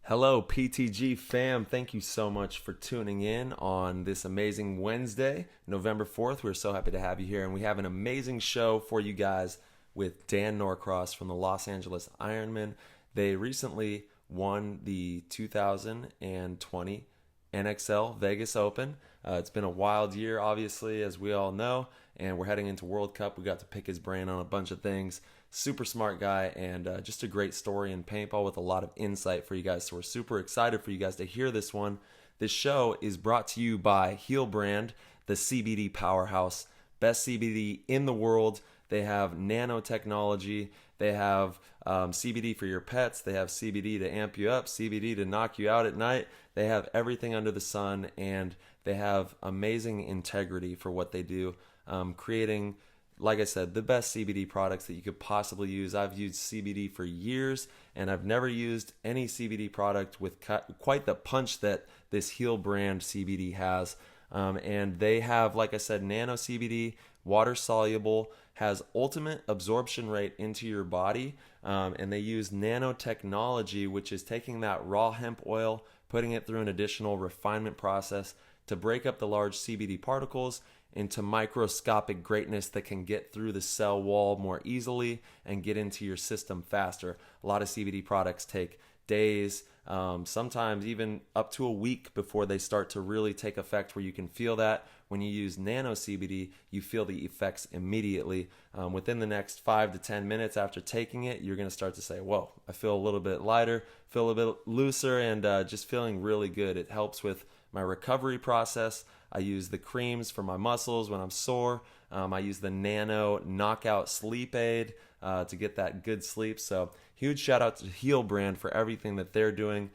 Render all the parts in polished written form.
Hello, PTG fam. Thank you so much for tuning in on this amazing Wednesday, November 4th. We're so happy to have you here, and we have an amazing show for you guys with Dan Norcross from the Los Angeles Ironmen. They recently won the 2020 NXL Vegas Open. It's been a wild year, obviously, as we all know, and we're heading into World Cup. We got to pick his brain on a bunch of things. Super smart guy, and just a great story in paintball with a lot of insight for you guys. So we're super excited for you guys to hear this one. This show is brought to you by Heal Brand, the CBD powerhouse. Best CBD in the world. They have nanotechnology. They have CBD for your pets. They have CBD to amp you up, CBD to knock you out at night. They have everything under the sun, and they have amazing integrity for what they do, creating, like I said, the best CBD products that you could possibly use. I've used CBD for years, and I've never used any CBD product with quite the punch that this Heal Brand CBD has. And they have, like I said, nano CBD, water soluble, has ultimate absorption rate into your body. And they use nanotechnology, which is taking that raw hemp oil, putting it through an additional refinement process to break up the large CBD particles into microscopic greatness that can get through the cell wall more easily and get into your system faster. A lot of CBD products take days, sometimes even up to a week before they start to really take effect, where you can feel that. When you use nano CBD, you feel the effects immediately. Within the next 5 to 10 minutes after taking it, you're going to start to say, whoa, I feel a little bit lighter, feel a bit looser, and just feeling really good. It helps with my recovery process. I use the creams for my muscles when I'm sore. I use the Nano Knockout Sleep Aid to get that good sleep. So huge shout out to Heal Brand for everything that they're doing.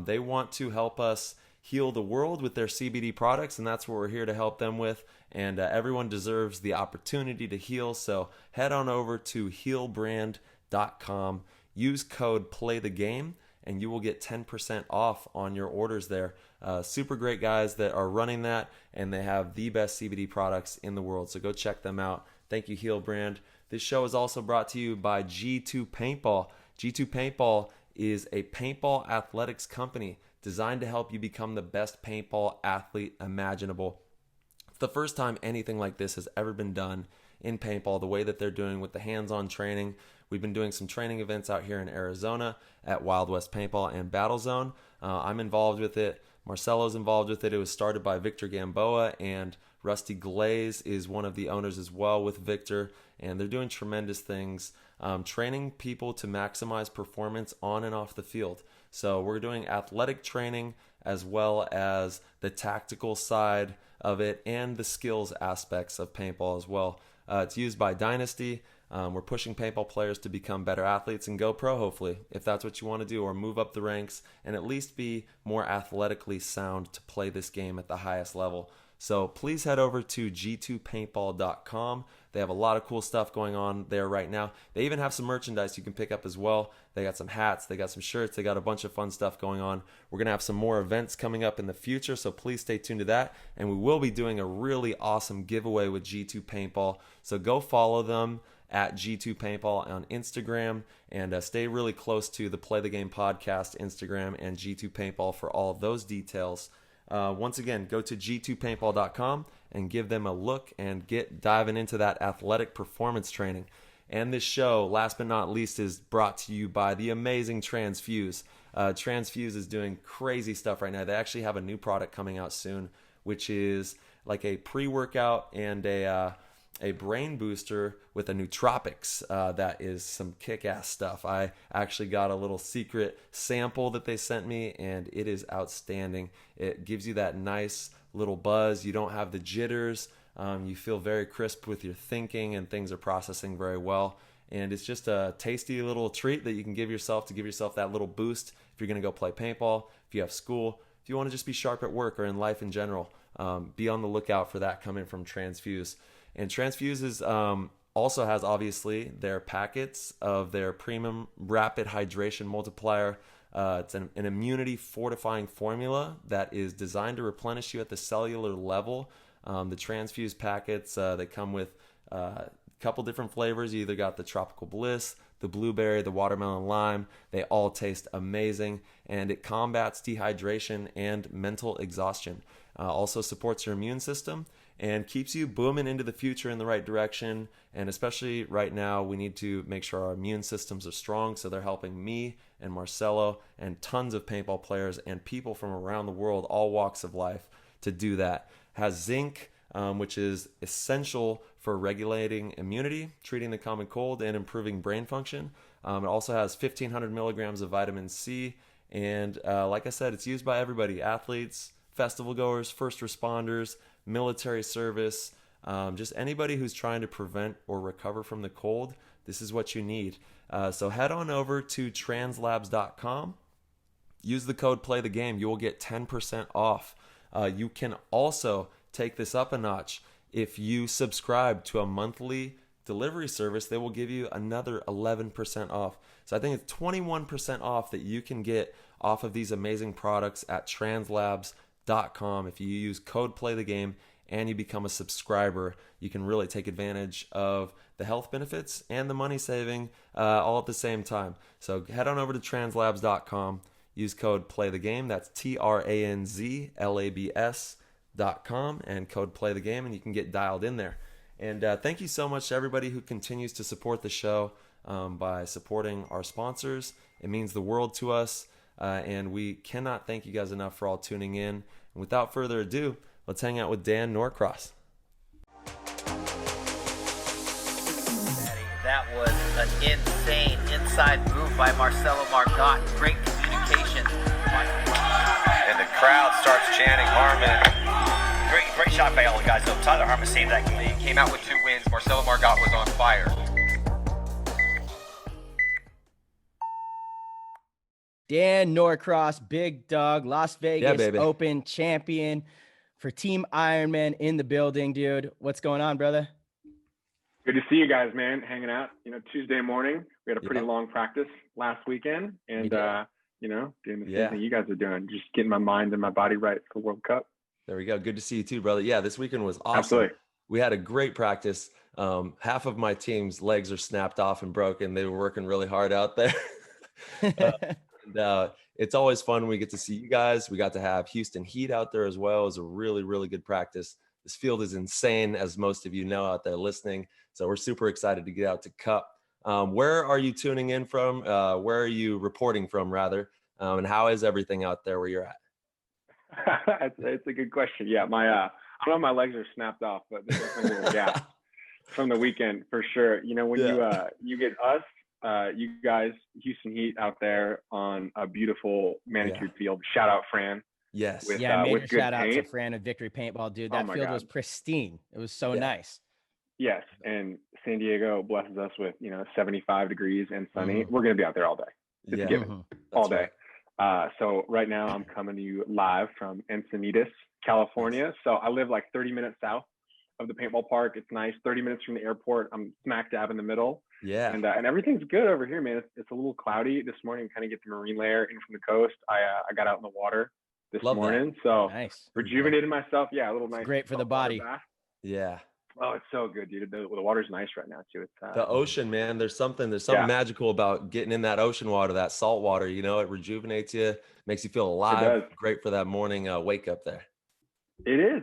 They want to help us heal the world with their CBD products, and that's what we're here to help them with. And everyone deserves the opportunity to heal. So head on over to healbrand.com. Use code PLAYTHEGAME, and you will get 10% off on your orders there. Super great guys that are running that, and they have the best CBD products in the world. So go check them out. Thank you, Heal Brand. This show is also brought to you by G2 Paintball. G2 Paintball is a paintball athletics company designed to help you become the best paintball athlete imaginable. It's the first time anything like this has ever been done in paintball, the way that they're doing with the hands-on training. We've been doing some training events out here in Arizona at Wild West Paintball and Battle Zone. I'm involved with it. Marcelo's involved with it. It was started by Victor Gamboa, and Rusty Glaze is one of the owners as well with Victor, and they're doing tremendous things, training people to maximize performance on and off the field. So we're doing athletic training as well as the tactical side of it and the skills aspects of paintball as well. It's used by Dynasty. We're pushing paintball players to become better athletes and go pro, hopefully, if that's what you want to do, or move up the ranks and at least be more athletically sound to play this game at the highest level. So please head over to g2paintball.com. They have a lot of cool stuff going on there right now. They even have some merchandise you can pick up as well. They got some hats, they got some shirts, they got a bunch of fun stuff going on. We're going to have some more events coming up in the future, so please stay tuned to that. And we will be doing a really awesome giveaway with G2 Paintball. So go follow them at G2 Paintball on Instagram, and stay really close to the Play the Game podcast Instagram and G2 Paintball for all of those details. Once again, go to g2paintball.com and give them a look and get diving into that athletic performance training. And this show, last but not least, is brought to you by the amazing Transfuse. Transfuse is doing crazy stuff right now. They actually have a new product coming out soon, which is like a pre-workout and a brain booster with a nootropics that is some kick-ass stuff. I actually got a little secret sample that they sent me, and it is outstanding. It gives you that nice little buzz. You don't have the jitters. You feel very crisp with your thinking, and things are processing very well. And it's just a tasty little treat that you can give yourself to give yourself that little boost if you're going to go play paintball, if you have school, if you want to just be sharp at work or in life in general. Be on the lookout for that coming from Transfuse. And Transfuse is, also has, obviously, their packets of their premium rapid hydration multiplier. It's an immunity fortifying formula that is designed to replenish you at the cellular level. The Transfuse packets, they come with a couple different flavors. You either got the Tropical Bliss, the the blueberry, the watermelon lime. They all taste amazing, and it combats dehydration and mental exhaustion. Also supports your immune system and keeps you booming into the future in the right direction. And especially right now, we need to make sure our immune systems are strong. So they're helping me and Marcelo and tons of paintball players and people from around the world, all walks of life, to do that. Has zinc, which is essential for regulating immunity, treating the common cold, and improving brain function. It also has 1,500 milligrams of vitamin C. And like I said, it's used by everybody: athletes, festival goers, first responders, military service, just anybody who's trying to prevent or recover from the cold. This is what you need. So head on over to translabs.com. Use the code PLAYTHEGAME. You will get 10% off. You can also take this up a notch. If you subscribe to a monthly delivery service, they will give you another 11% off. So I think it's 21% off that you can get off of these amazing products at translabs.com. If you use code PLAYTHEGAME and you become a subscriber, you can really take advantage of the health benefits and the money saving all at the same time. So head on over to translabs.com. Use code PLAYTHEGAME. That's TRANZLABS.com and code PLAYTHEGAME, and you can get dialed in there. And thank you so much to everybody who continues to support the show by supporting our sponsors. It means the world to us, and we cannot thank you guys enough for all tuning in. And without further ado, let's hang out with Dan Norcross. That was an insane inside move by Marcelo Margot. Great communication. And the crowd starts chanting Harmon. Great shot by all the guys. So Tyler Harmon saved that game. He came out with 2 wins. Marcelo Margot was on fire. Dan Norcross, big dog, Las Vegas Open champion for Team Ironman in the building, dude. What's going on, brother? Good to see you guys, man. Hanging out. Tuesday morning, we had a pretty long practice last weekend, and doing the same thing you guys are doing, just getting my mind and my body right for World Cup. There we go. Good to see you too, brother. Yeah, this weekend was awesome. Absolutely. We had a great practice. Half of my team's legs are snapped off and broken. They were working really hard out there. It's always fun when we get to see you guys. We got to have Houston Heat out there as well. It was a really, really good practice. This field is insane, as most of you know out there listening. So we're super excited to get out to Cup. Where are you tuning in from? Where are you reporting from, rather? And how is everything out there where you're at? It's a good question. Yeah, I don't know if my legs are snapped off, but there's definitely a little gap from the weekend for sure. When you get us, you guys, Houston Heat out there on a beautiful manicured field. Shout out Fran. Yes. Major shout out to Fran and Victory Paintball, dude. That field was pristine. It was so nice. Yes, and San Diego blesses us with 75 degrees and sunny. We're gonna be out there all day. It's a given. All day. Right. So right now I'm coming to you live from Encinitas, California. So I live like 30 minutes south of the paintball park. It's nice. 30 minutes from the airport. I'm smack dab in the middle. Yeah. And everything's good over here, man. It's a little cloudy this morning. Kind of get the marine layer in from the coast. I got out in the water this morning. That. So nice. Rejuvenated myself. Yeah, a little nice. It's great for the body. Yeah. Oh, it's so good, dude. The water's nice right now too. It's the ocean, man. There's something magical about getting in that ocean water, that salt water. It rejuvenates you, makes you feel alive. Great for that morning wake up there. It is,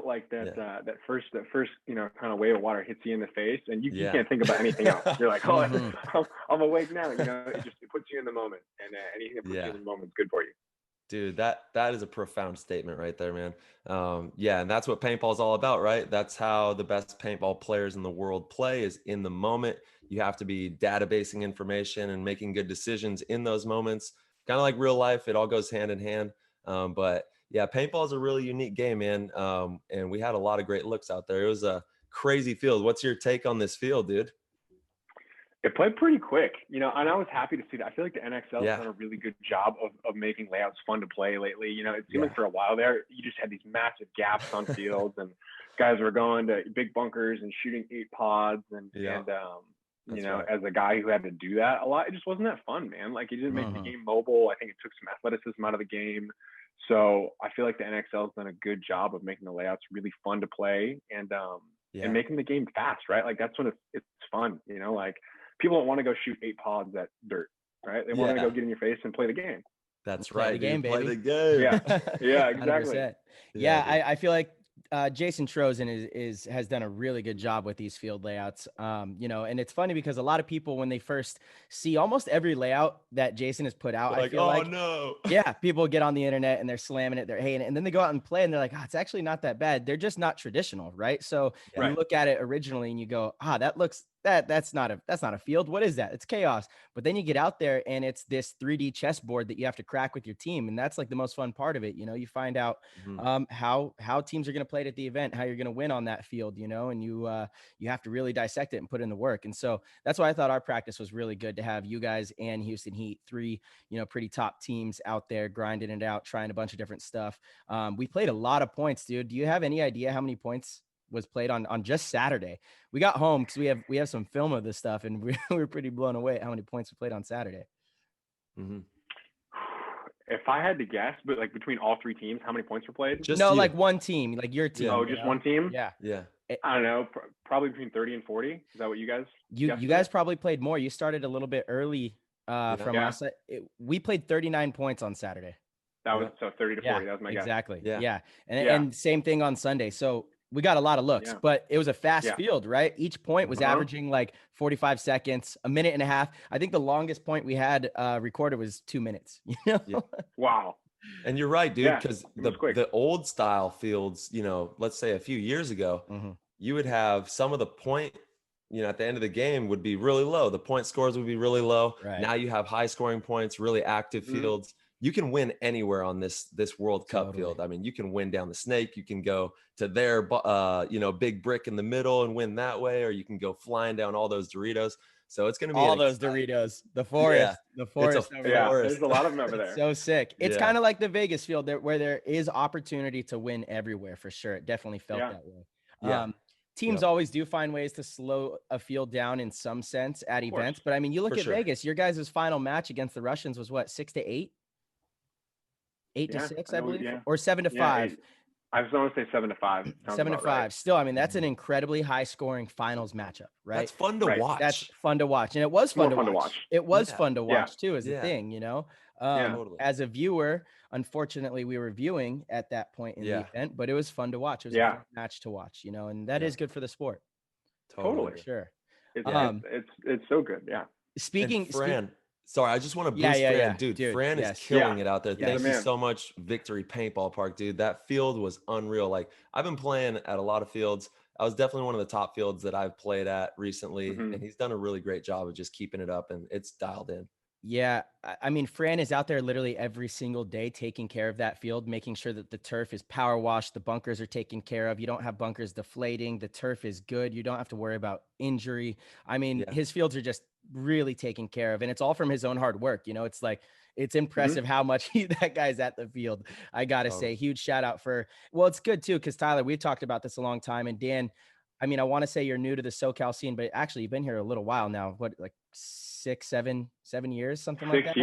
like that that first kind of wave of water hits you in the face, and you can't think about anything else. You're like, oh, I'm awake now. It puts you in the moment, and anything that puts you in the moment is good for you. Dude, that is a profound statement right there, man. And that's what paintball is all about, right? That's how the best paintball players in the world play, is in the moment. You have to be databasing information and making good decisions in those moments. Kind of like real life, it all goes hand in hand. But yeah, paintball is a really unique game, man. And we had a lot of great looks out there. It was a crazy field. What's your take on this field, dude? It played pretty quick, and I was happy to see that. I feel like the NXL has done a really good job of making layouts fun to play lately. It seemed like for a while there, you just had these massive gaps on fields, and guys were going to big bunkers and shooting 8 pods. As a guy who had to do that a lot, it just wasn't that fun, man. Like, it didn't make the game mobile. I think it took some athleticism out of the game. So I feel like the NXL has done a good job of making the layouts really fun to play and making the game fast, right? Like, that's when it's fun, like people don't want to go shoot 8 pods at dirt, right? They want to go get in your face and play the game. That's Play right, the game, Play baby. the game. Yeah, exactly. 100%. Yeah, I feel like Jason Trozen has done a really good job with these field layouts. You know, and it's funny because a lot of people, when they first see almost every layout that Jason has put out, like, I feel like, no. Yeah, people get on the internet and they're slamming it, they're hating it, and then they go out and play and they're like, it's actually not that bad. They're just not traditional, right? So you look at it originally and you go, that's not a field. What is that? It's chaos. But then you get out there and it's this 3D chessboard that you have to crack with your team, and that's like the most fun part of it. You know, you find out how teams are going to play it at the event, how you're going to win on that field, you know, and you have to really dissect it and put in the work. And so that's why I thought our practice was really good, to have you guys and Houston Heat, 3, you know, pretty top teams out there grinding it out, trying a bunch of different stuff. We played a lot of points, dude. Do you have any idea how many points was played on just Saturday? We got home because we have some film of this stuff, and we were pretty blown away at how many points we played on Saturday. If I had to guess, but like between all 3 teams, how many points were played? Like one team, like your team. Oh, just one team? Yeah. I don't know, probably between 30 and 40. Is that what you guys? You guys probably played more. You started a little bit early from us. We played 39 points on Saturday. That was so 30 to 40. That was my guess. Exactly. Yeah. And same thing on Sunday. So we got a lot of looks, but it was a fast field, right? Each point was averaging like 45 seconds, a minute and a half. I think the longest point we had recorded was 2 minutes. You know? Wow. And you're right, dude, because the old style fields, you know, let's say a few years ago, you would have some of the point, you know, at the end of the game would be really low. The point scores would be really low. Right. Now you have high scoring points, really active fields. You can win anywhere on this World Cup field. I mean, you can win down the Snake. You can go to their, you know, big brick in the middle and win that way, or you can go flying down all those Doritos. So it's going to be all those Doritos, the forest, the forest. There's a lot of them over there. So sick. It's kind of like the Vegas field where there is opportunity to win everywhere for sure. It definitely felt that way. Teams always do find ways to slow a field down in some sense at events. But I mean, you look at Vegas, your guys' final match against the Russians was what, 6-8? 8-6, I believe, or 7-5. I was going to say 7-5. 7-5. Right. Still, I mean, that's an incredibly high scoring finals matchup, right? That's fun to watch. That's fun to watch. And it was fun to watch. It was fun to watch too, as the thing, you know? Totally. As a viewer, unfortunately, we were viewing at that point in the event, but it was fun to watch. It was a fun match to watch, you know, and that is good for the sport. Totally. For sure. It's so good. Yeah. Speaking, Fran, sorry, I just want to boost Fran. Dude, Fran is killing it out there. Thank you so much, Victory Paintball Park, dude. That field was unreal. Like, I've been playing at a lot of fields. I was definitely one of the top fields that I've played at recently, and he's done a really great job of just keeping it up, and it's dialed in. Yeah, I mean, Fran is out there literally every single day taking care of that field, making sure that the turf is power washed, the bunkers are taken care of. You don't have bunkers deflating. The turf is good. You don't have to worry about injury. I mean, his fields are just really taken care of, and it's all from his own hard work. You know, it's like, it's impressive how much that guy's at the field. I got to say, huge shout out well, it's good too, because Tyler, we've talked about this a long time, and Dan, I mean, I want to say you're new to the Socal scene, but actually you've been here a little while now. What, like 6, 7 years, something like that?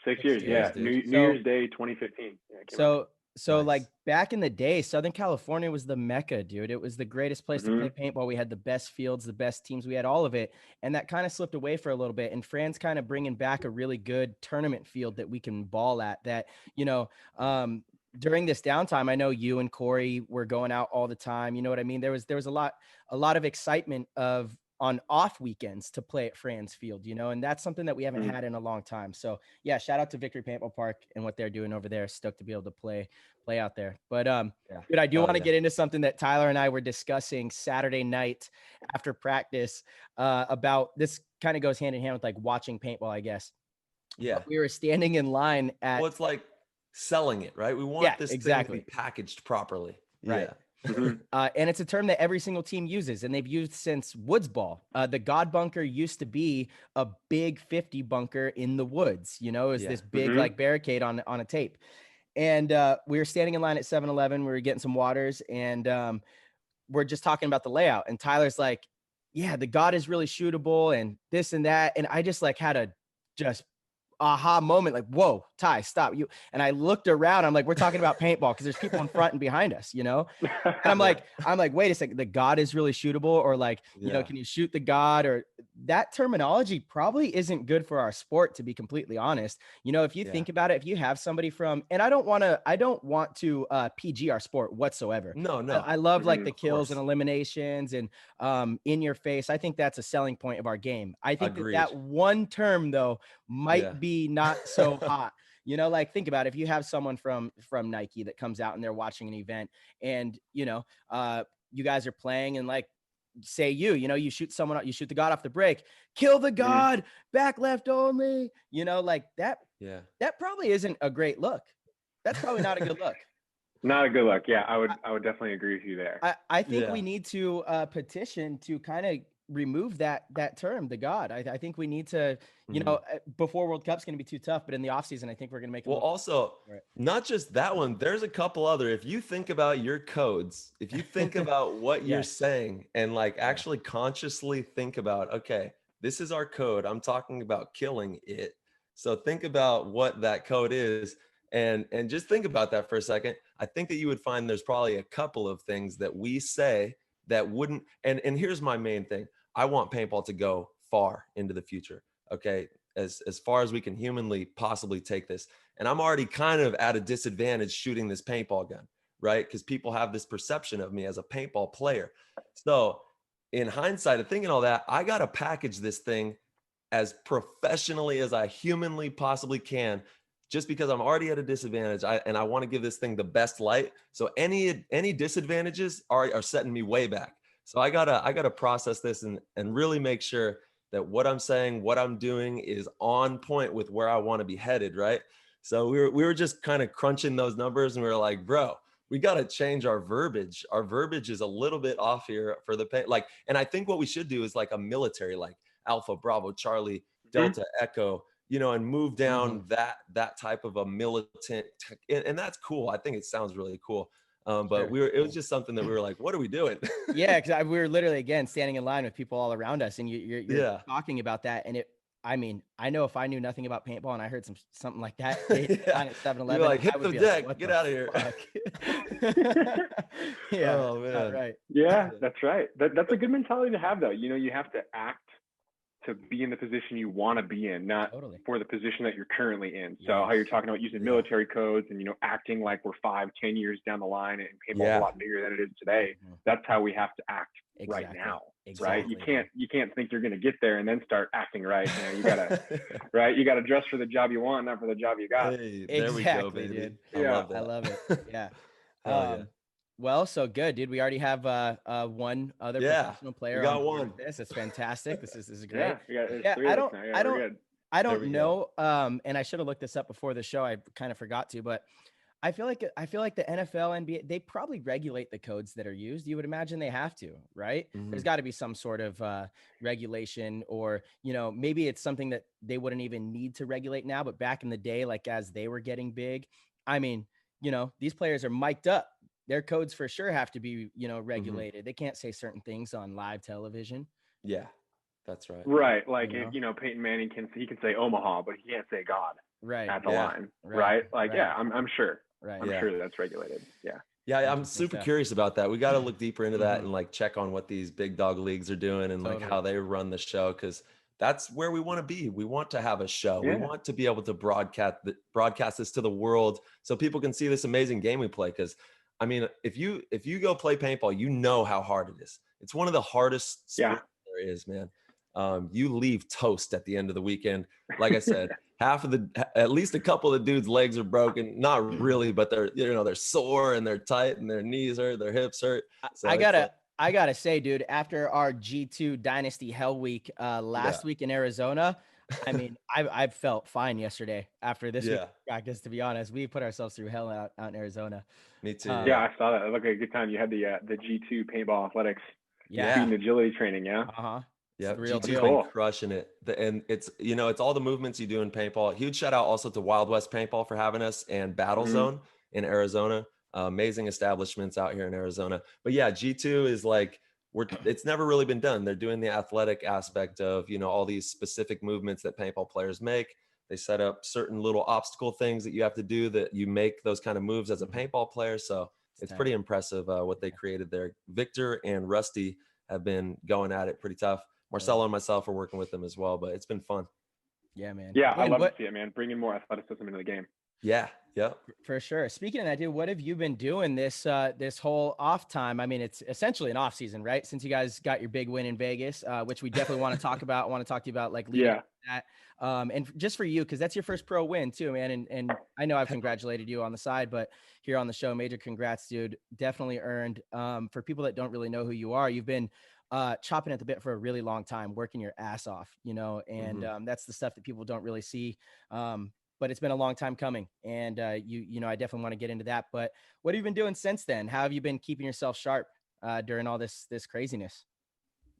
6 years. Yeah. New Year's Day, 2015. Yeah, So like back in the day, Southern California was the Mecca, dude. It was the greatest place to play paintball. We had the best fields, the best teams. We had all of it. And that kind of slipped away for a little bit. And Fran's kind of bringing back a really good tournament field that we can ball at, that, you know, during this downtime, I know you and Corey were going out all the time. You know what I mean? There was a lot of excitement on off weekends to play at Fran's field, you know, and that's something that we haven't had in a long time. So yeah, shout out to Victory Paintball Park and what they're doing over there. Stoked to be able to play out there. But dude, I do want to get into something that Tyler and I were discussing Saturday night after practice about. This kind of goes hand in hand with like watching paintball, I guess. Yeah. We were standing in line at. Well, it's like selling it, right? We want this thing to be packaged properly. Right. And it's a term that every single team uses, and they've used since woods ball. The God bunker used to be a big 50 bunker in the woods, you know, it was this big like barricade on a tape. And we were standing in line at 7-Eleven. We were getting some waters, and we're just talking about the layout. And Tyler's like, yeah, the God is really shootable and this and that. And I just like had a aha moment, like, whoa, Ty, stop you. And I looked around, I'm like, we're talking about paintball because there's people in front and behind us, you know? And I'm like, wait a second, the God is really shootable, or like, you know, can you shoot the God? Or that terminology probably isn't good for our sport, to be completely honest. You know, if you think about it, if you have somebody from, and I don't want to PG our sport whatsoever. No. I love like the kills and eliminations and in your face. I think that's a selling point of our game. I think that one term though might be not so hot. You know, like think about it. If you have someone from Nike that comes out and they're watching an event, and you know, you guys are playing, and like say you know, you shoot someone, you shoot the God off the break, kill the God, back left only, you know, like that. Yeah, that probably isn't a great look. That's probably not a good look. Not a good look. Yeah, I would definitely agree with you there. I think we need to petition to kind of remove that term, the God. I think we need to, you know, before World Cup's going to be too tough, but in the off season, I think we're going to make it. Well, also not just that one, there's a couple other, if you think about your codes, if you think about what you're saying and like actually consciously think about, okay, this is our code. I'm talking about killing it. So think about what that code is. And just think about that for a second. I think that you would find there's probably a couple of things that we say that wouldn't, and here's my main thing. I want paintball to go far into the future. Okay. As far as we can humanly possibly take this. And I'm already kind of at a disadvantage shooting this paintball gun, right? Because people have this perception of me as a paintball player. So in hindsight of thinking all that, I got to package this thing as professionally as I humanly possibly can, just because I'm already at a disadvantage, and I want to give this thing the best light. So any disadvantages are setting me way back. So I gotta process this and really make sure that what I'm saying, what I'm doing is on point with where I want to be headed, right? So we were just kind of crunching those numbers, and we were like, bro, we got to change our verbiage. Our verbiage is a little bit off here for the paint. Like, and I think what we should do is like a military, like Alpha, Bravo, Charlie, Delta, Echo, you know, and move down that type of a militant, and that's cool. I think it sounds really cool. But it was just something that we were like, what are we doing? Yeah, because we were literally again standing in line with people all around us, and you're talking about that, and I mean, I know if I knew nothing about paintball and I heard something like that at 7-Eleven, like, hit the deck, like, get out of here. Yeah, oh, man. Right. Yeah, that's right. That's a good mentality to have, though. You know, you have to act to be in the position you want to be in, not for the position that you're currently in. So how you're talking about using military codes and, you know, acting like we're 5-10 years down the line, and paintball's a lot bigger than it is today. That's how we have to act right now. Right? You can't think you're going to get there and then start acting right. You know, you gotta right. You gotta dress for the job you want, not for the job you got. Hey, there we go, baby. Dude. I love it. Yeah. Well, so good, dude. We already have one other professional player. We got one. This is fantastic. This is great. I don't know. And I should have looked this up before the show. I kind of forgot to, but I feel like the NFL, NBA, they probably regulate the codes that are used. You would imagine they have to, right? There's got to be some sort of regulation, or, you know, maybe it's something that they wouldn't even need to regulate now. But back in the day, like as they were getting big, I mean, you know, these players are mic'd up. Their codes for sure have to be, you know, regulated. They can't say certain things on live television. Yeah, that's right. Right. Like, you know, Peyton Manning can say Omaha, but he can't say God at the line. Right. Like, I'm sure. Right. I'm sure that's regulated. Yeah. Yeah. I'm super curious about that. We got to look deeper into that and like check on what these big dog leagues are doing and like how they run the show. Cause that's where we want to be. We want to have a show. We want to be able to broadcast this to the world so people can see this amazing game we play. Cause I mean, if you go play paintball, you know how hard it is. It's one of the hardest sports there is, man. You leave toast at the end of the weekend. Like I said, at least a couple of the dudes' legs are broken. Not really, but they're sore and they're tight and their knees hurt, their hips hurt. So I gotta say, dude, after our G2 Dynasty Hell Week last week in Arizona, I mean, I felt fine yesterday after this week practice. To be honest, we put ourselves through hell out in Arizona. Me too. Yeah, I saw that. It looked like a good time. You had the G2 paintball athletics. Yeah. Speed and agility training. Yeah. Yeah, real deal. cool. Crushing it. And it's, you know, it's all the movements you do in paintball. Huge shout out also to Wild West Paintball for having us, and Battle Zone in Arizona. Amazing establishments out here in Arizona. But yeah, G2 is like, it's never really been done. They're doing the athletic aspect of, you know, all these specific movements that paintball players make. they set up certain little obstacle things that you have to do that you make those kind of moves as a paintball player. So it's pretty impressive what they created there. Victor and Rusty have been going at it pretty tough. Marcelo and myself are working with them as well, but it's been fun. Yeah, man. Yeah, I love to see it, man. Bringing more athleticism into the game. Yeah, yep. For sure. Speaking of that, dude, what have you been doing this whole off time? I mean, it's essentially an off season, right? Since you guys got your big win in Vegas, which we definitely want to talk about. I want to talk to you about like leading up to that. And just for you, because that's your first pro win too, man. And I know I've congratulated you on the side, but here on the show, major congrats, dude. Definitely earned. For people that don't really know who you are, you've been chopping at the bit for a really long time, working your ass off, you know, and that's the stuff that people don't really see. But it's been a long time coming, and you know, I definitely want to get into that. But what have you been doing since then? How have you been keeping yourself sharp during all this craziness?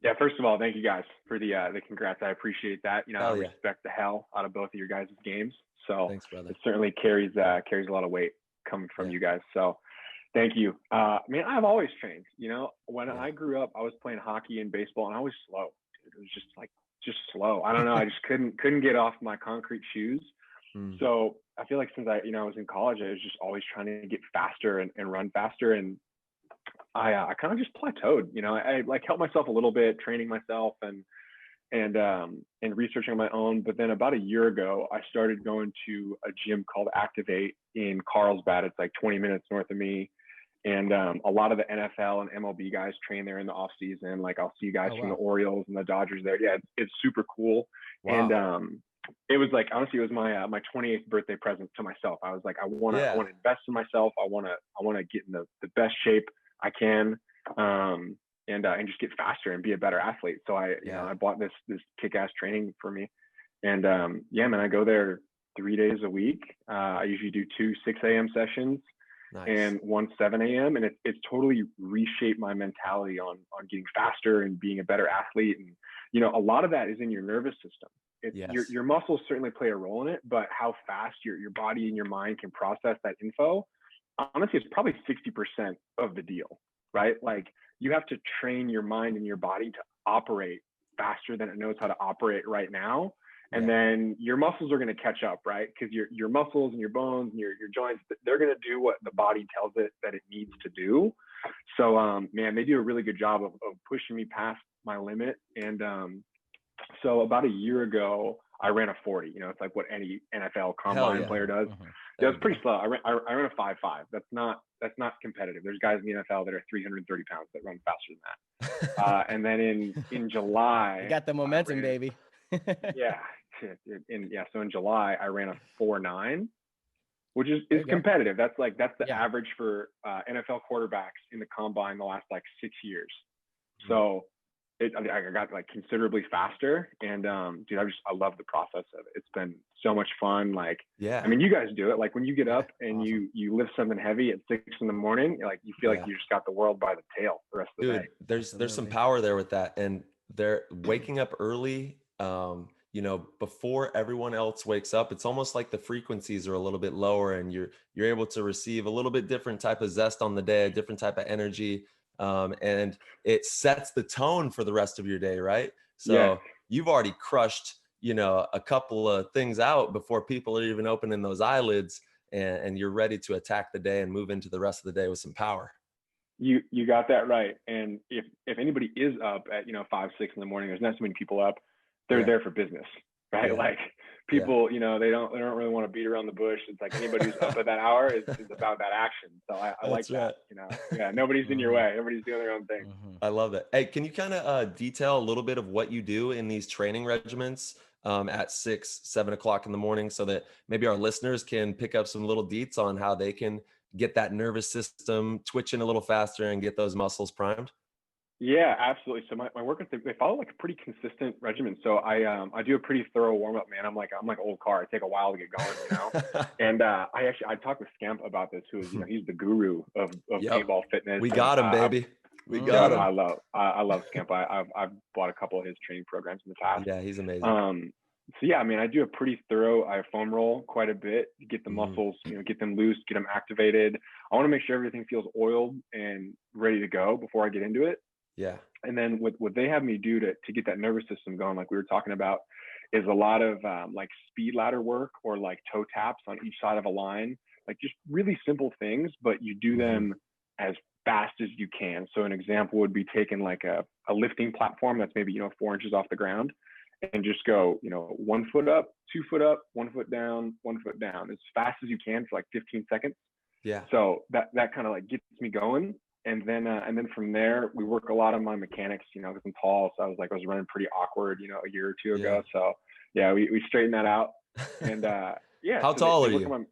Yeah, first of all, thank you guys for the congrats. I appreciate that. You know, I respect the hell out of both of your guys' games. So thanks, brother. It certainly carries a lot of weight coming from you guys. So thank you. Man, I've always trained. You know, when I grew up, I was playing hockey and baseball, and I was slow. Dude. It was just slow. I don't know. I just couldn't get off my concrete shoes. So I feel like since I was in college, I was just always trying to get faster and run faster. And I kind of just plateaued, you know, I like helped myself a little bit, training myself and researching on my own. But then about a year ago, I started going to a gym called Activate in Carlsbad. It's like 20 minutes north of me. And a lot of the NFL and MLB guys train there in the off season. Like I'll see guys from the Orioles and the Dodgers there. Yeah, it's super cool. Wow. And it was like, honestly, it was my 28th birthday present to myself. I was like, I want to invest in myself. I want to get in the best shape I can, and just get faster and be a better athlete. So I bought this kick-ass training for me. And man, I go there 3 days a week. I usually do 2 6 a.m. sessions. Nice. And 1 7 a.m. And it's totally reshaped my mentality on getting faster and being a better athlete. And, you know, a lot of that is in your nervous system. Your muscles certainly play a role in it, but how fast your body and your mind can process that info, honestly, it's probably 60% of the deal, right? Like you have to train your mind and your body to operate faster than it knows how to operate right now. And then your muscles are going to catch up, right? Because your muscles and your bones and your joints, they're going to do what the body tells it that it needs to do. So, man, they do a really good job of pushing me past my limit. And so about a year ago, I ran a 40. You know, it's like what any NFL combine player does. It was pretty slow. I ran a 5.5. That's not competitive. There's guys in the NFL that are 330 pounds that run faster than that. And then in July, you got the momentum, baby. So in July, I ran a 4.9, which is competitive. That's the average for NFL quarterbacks in the combine the last like 6 years. So I got like considerably faster, and dude, I love the process of it. It's been so much fun. Like, I mean, you guys do it. Like when you get up and you lift something heavy at 6 in the morning, like you feel like you just got the world by the tail the rest of the day. There's some power there with that, and they're waking up early. You know, before everyone else wakes up, it's almost like the frequencies are a little bit lower, and you're able to receive a little bit different type of zest on the day, a different type of energy. And it sets the tone for the rest of your day, right? So you've already crushed, you know, a couple of things out before people are even opening those eyelids, and you're ready to attack the day and move into the rest of the day with some power. You got that right. And if anybody is up at 5, 6 in the morning, there's not so many people up. They're there for business, right? Like people, you know, they don't really want to beat around the bush. It's like anybody who's up at that hour is about that action. So I like that, you know, nobody's in your way. Everybody's doing their own thing. I love that. Hey, can you kind of detail a little bit of what you do in these training regimens at 6, 7 o'clock in the morning, so that maybe our listeners can pick up some little deets on how they can get that nervous system twitching a little faster and get those muscles primed? Yeah, absolutely. So my workouts, they follow like a pretty consistent regimen. So I do a pretty thorough warm up, man. I'm like old car. It take a while to get going, you know. And I talked with Scamp about this, who is, you know, he's the guru of paintball fitness. We got him, baby. We got him. I love Scamp. I've bought a couple of his training programs in the past. Yeah, he's amazing. So yeah, I mean, I do a pretty thorough. I foam roll quite a bit to get the muscles, you know, get them loose, get them activated. I want to make sure everything feels oiled and ready to go before I get into it. Yeah. And then what they have me do to get that nervous system going, like we were talking about, is a lot of like speed ladder work or like toe taps on each side of a line, like just really simple things, but you do them as fast as you can. So an example would be taking like a lifting platform that's maybe, 4 inches off the ground, and just go, 1 foot up, 2 foot up, 1 foot down, 1 foot down as fast as you can for like 15 seconds. Yeah. So that kind of like gets me going. And then from there, we work a lot on my mechanics, because I'm tall. So I was running pretty awkward, a year or two ago. So yeah, we straightened that out. And yeah. How tall are you?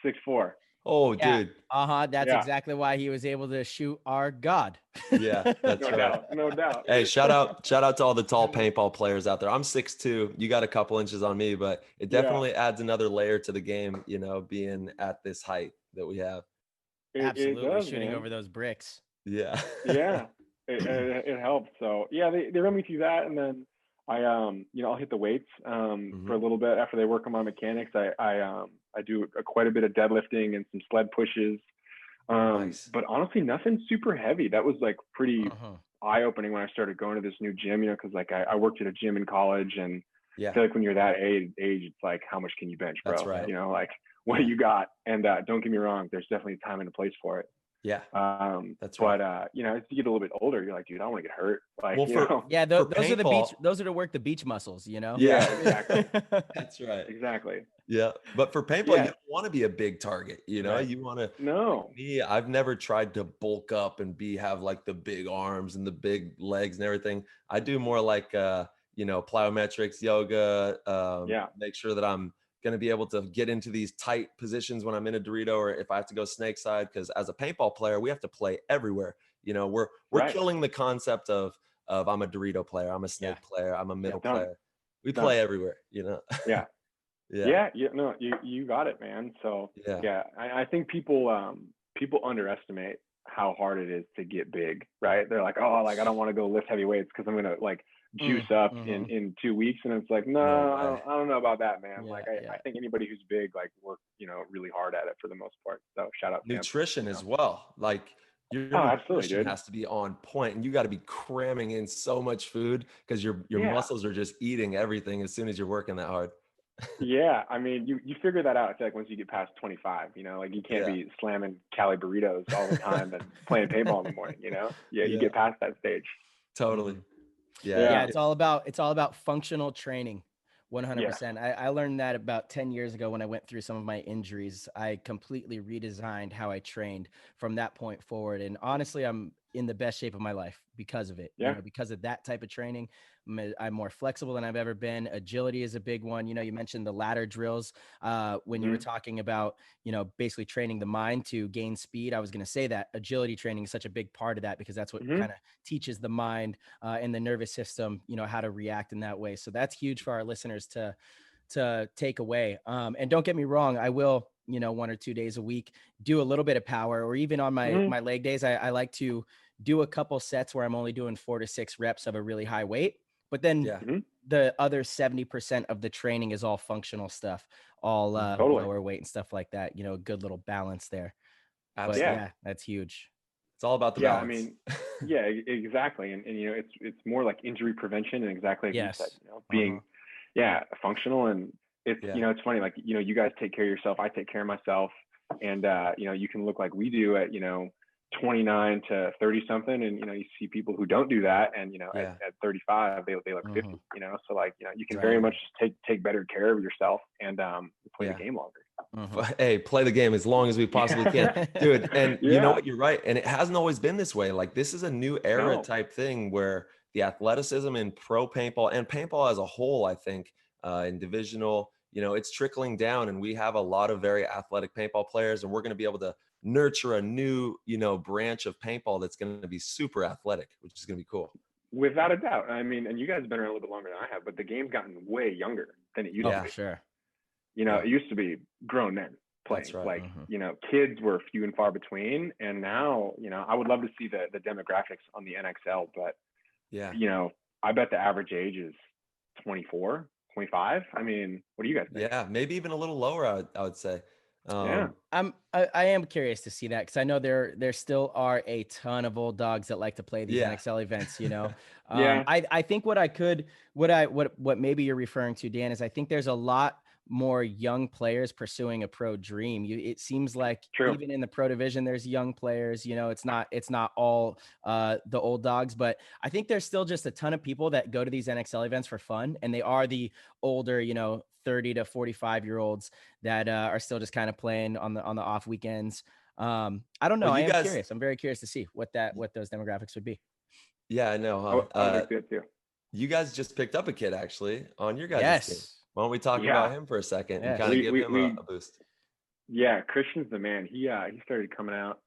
6'4". Oh, Yeah. dude. That's exactly why he was able to shoot our God. Yeah, that's right. No doubt. Hey, shout out to all the tall paintball players out there. I'm 6'2". You got a couple inches on me, but it definitely adds another layer to the game, being at this height that we have. Absolutely, it does, shooting man. over those bricks. Yeah. Yeah, it helps. So yeah, they run me through that, and then I'll hit the weights for a little bit after they work on my mechanics. I do quite a bit of deadlifting and some sled pushes. Nice. But honestly, nothing super heavy. That was like pretty eye-opening when I started going to this new gym, because like I worked at a gym in college, and I feel like when you're that age, it's like, how much can you bench, bro? That's right. Like, what do you got? And don't get me wrong, there's definitely a time and a place for it. Yeah. That's right. But as you get a little bit older, you're like, dude, I don't want to get hurt. Like, those are the beach. Those are to work the beach muscles, Yeah, exactly. That's right. Exactly. Yeah. But for paintball, you don't want to be a big target. Right. You want to. No. Like me, I've never tried to bulk up and have like the big arms and the big legs and everything. I do more like plyometrics, yoga. Make sure that I'm going to be able to get into these tight positions when I'm in a Dorito, or if I have to go snake side, because as a paintball player, we have to play everywhere. We're killing the concept of I'm a Dorito player, I'm a snake player, I'm a middle player. We play everywhere, Yeah. Yeah. No, you got it, man. So I think people underestimate how hard it is to get big, right? They're like, oh, like I don't want to go lift heavy weights because I'm gonna like juice up in 2 weeks, and it's like, no, I don't know about that, man. I think anybody who's big like work really hard at it for the most part. So shout out to nutrition as well. Like your nutrition has to be on point, and you got to be cramming in so much food because your muscles are just eating everything as soon as you're working that hard. Yeah, I mean, you figure that out. I feel like once you get past 25, like you can't be slamming Cali burritos all the time and playing paintball in the morning. You get past that stage. Totally. Yeah. It's all about functional training. 100%. I learned that about 10 years ago when I went through some of my injuries. I completely redesigned how I trained from that point forward. And honestly, I'm in the best shape of my life because of it. Because of that type of training. I'm more flexible than I've ever been. Agility is a big one. You mentioned the ladder drills when you were talking about, basically training the mind to gain speed. I was going to say that agility training is such a big part of that, because that's what kind of teaches the mind and the nervous system, how to react in that way. So that's huge for our listeners to take away. And don't get me wrong, I will, 1 or 2 days a week, do a little bit of power, or even on my leg days, I like to do a couple sets where I'm only doing 4 to 6 reps of a really high weight. But then the other 70% of the training is all functional stuff, all lower weight and stuff like that. A good little balance there. But that's huge. It's all about the balance. I mean, exactly. And it's more like injury prevention, and exactly like you said, being functional. And it's it's funny, like you guys take care of yourself, I take care of myself, and you can look like we do at 29 to 30 something, and you see people who don't do that, and at 35 they look 50, so like you can very much take better care of yourself and play the game longer. Hey, play the game as long as we possibly can, dude. And you know what, you're right, and it hasn't always been this way. Like, this is a new era type thing where the athleticism in pro paintball and paintball as a whole, I think, in divisional, it's trickling down, and we have a lot of very athletic paintball players, and we're going to be able to nurture a new, branch of paintball that's going to be super athletic, which is going to be cool. Without a doubt. I mean, and you guys have been around a little bit longer than I have, but the game's gotten way younger than it used to be. Sure. It used to be grown men playing. That's right. Like, kids were few and far between. And now, I would love to see the demographics on the NXL, but I bet the average age is 24, 25. I mean, what do you guys think? Yeah, maybe even a little lower, I would say. Yeah. I am curious to see that, because I know there still are a ton of old dogs that like to play these NXL events, you know. Yeah. I think what maybe you're referring to, Dan, is I think there's a lot more young players pursuing a pro dream. It seems like True. even in the pro division, there's young players, you know. It's not all the old dogs, but I think there's still just a ton of people that go to these NXL events for fun, and they are the older, you know, 30 to 45-year-olds that are still just kind of playing on the off weekends. I don't know. Well, I am curious. I'm very curious to see what those demographics would be. Yeah, I know. Huh? I would like that too. You guys just picked up a kid actually on your guys' team. Yes. Why don't we talk about him for a second and kind of give him a boost? Yeah, Christian's the man. He started coming out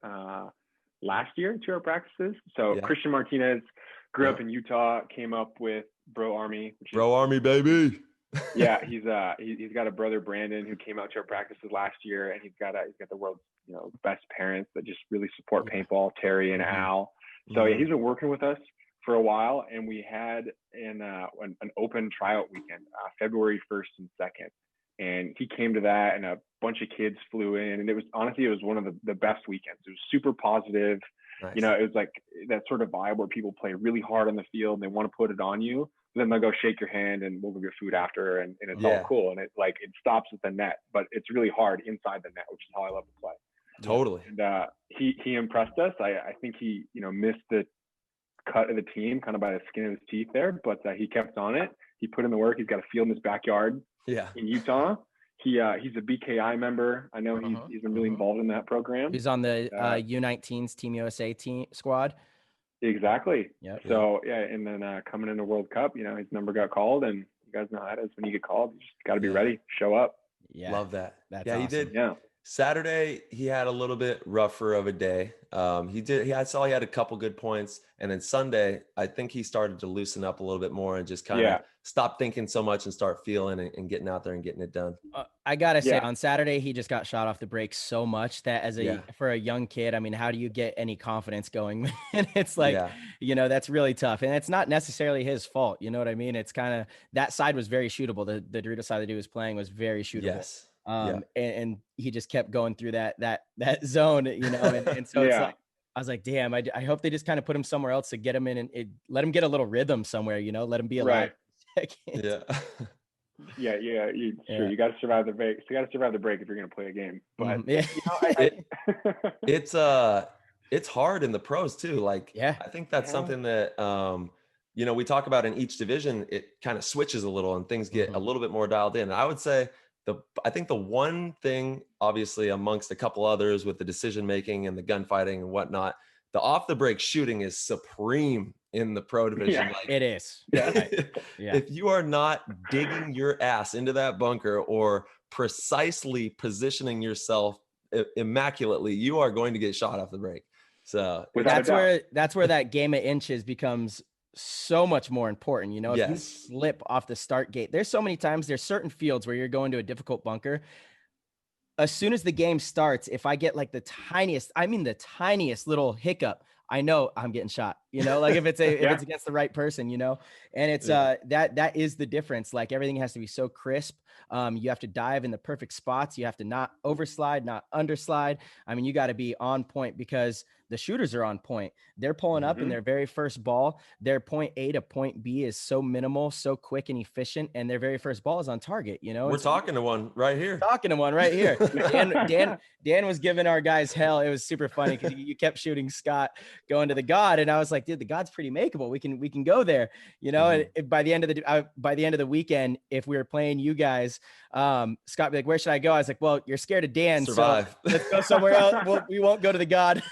last year to our practices. So Christian Martinez grew up in Utah, came up with Bro Army. Army, baby. Yeah, he's got a brother, Brandon, who came out to our practices last year, and he's got the world's, you know, best parents that just really support paintball, Terry and Al. So he's been working with us for a while, and we had an open tryout weekend, February 1st and 2nd, and he came to that, and a bunch of kids flew in, and it was one of the best weekends. It was super positive. Nice. You know, it was like that sort of vibe where people play really hard on the field and they want to put it on you. Then they'll go shake your hand and we'll go get food after, and it's all cool. And it stops at the net, but it's really hard inside the net, which is how I love to play. Totally. And he impressed us. I think he, you know, missed the cut of the team kind of by the skin of his teeth there, but he kept on it. He put in the work. He's got a field in his backyard in Utah. He's a BKI member. I know he's been really involved in that program. He's on the U19's Team USA team squad. Exactly. Yeah. So and then coming into World Cup, you know, his number got called, and you guys know how it is when you get called. You just got to be ready, show up. Yeah, love that. That's awesome. He did. Yeah. Saturday he had a little bit rougher of a day. I saw he had a couple good points, and then Sunday I think he started to loosen up a little bit more and just kind of stop thinking so much and start feeling and getting out there and getting it done. I gotta say, on Saturday he just got shot off the break so much that for a young kid, I mean, how do you get any confidence going? And it's like, you know, that's really tough, and it's not necessarily his fault. You know what I mean? It's kind of, that side was very shootable. The Dorito side that he was playing was very shootable. Yes. And he just kept going through that zone, you know, and so it's like, I was like, damn, I hope they just kind of put him somewhere else to get him in and let him get a little rhythm somewhere, you know, let him be alive. Right. You got to survive the break. So you got to survive the break if you're going to play a game. But it's hard in the pros too. Like, I think that's something that, you know, we talk about in each division, it kind of switches a little and things get a little bit more dialed in. And I would say I think the one thing, obviously amongst a couple others with the decision making and the gunfighting and whatnot, the off the break shooting is supreme in the pro division. Like, it is. If you are not digging your ass into that bunker or precisely positioning yourself immaculately, you are going to get shot off the break. So that's where that game of inches becomes so much more important. You know, if you slip off the start gate, there's so many times, there's certain fields where you're going to a difficult bunker. As soon as the game starts, if I get like the tiniest little hiccup, I know I'm getting shot, you know, like if it's against the right person, you know, and it's that is the difference. Like, everything has to be so crisp. You have to dive in the perfect spots. You have to not overslide, not underslide. I mean, you got to be on point, because the shooters are on point. They're pulling up in their very first ball. Their point A to point B is so minimal, so quick and efficient. And their very first ball is on target, you know? We're talking to one right here. Dan was giving our guys hell. It was super funny because you kept shooting Scott going to the God. And I was like, dude, the God's pretty makeable. We can go there, you know? And by the end of the weekend, if we were playing you guys, Scott be like, where should I go? I was like, well, you're scared of Dan. Survive. So let's go somewhere else. We won't go to the God.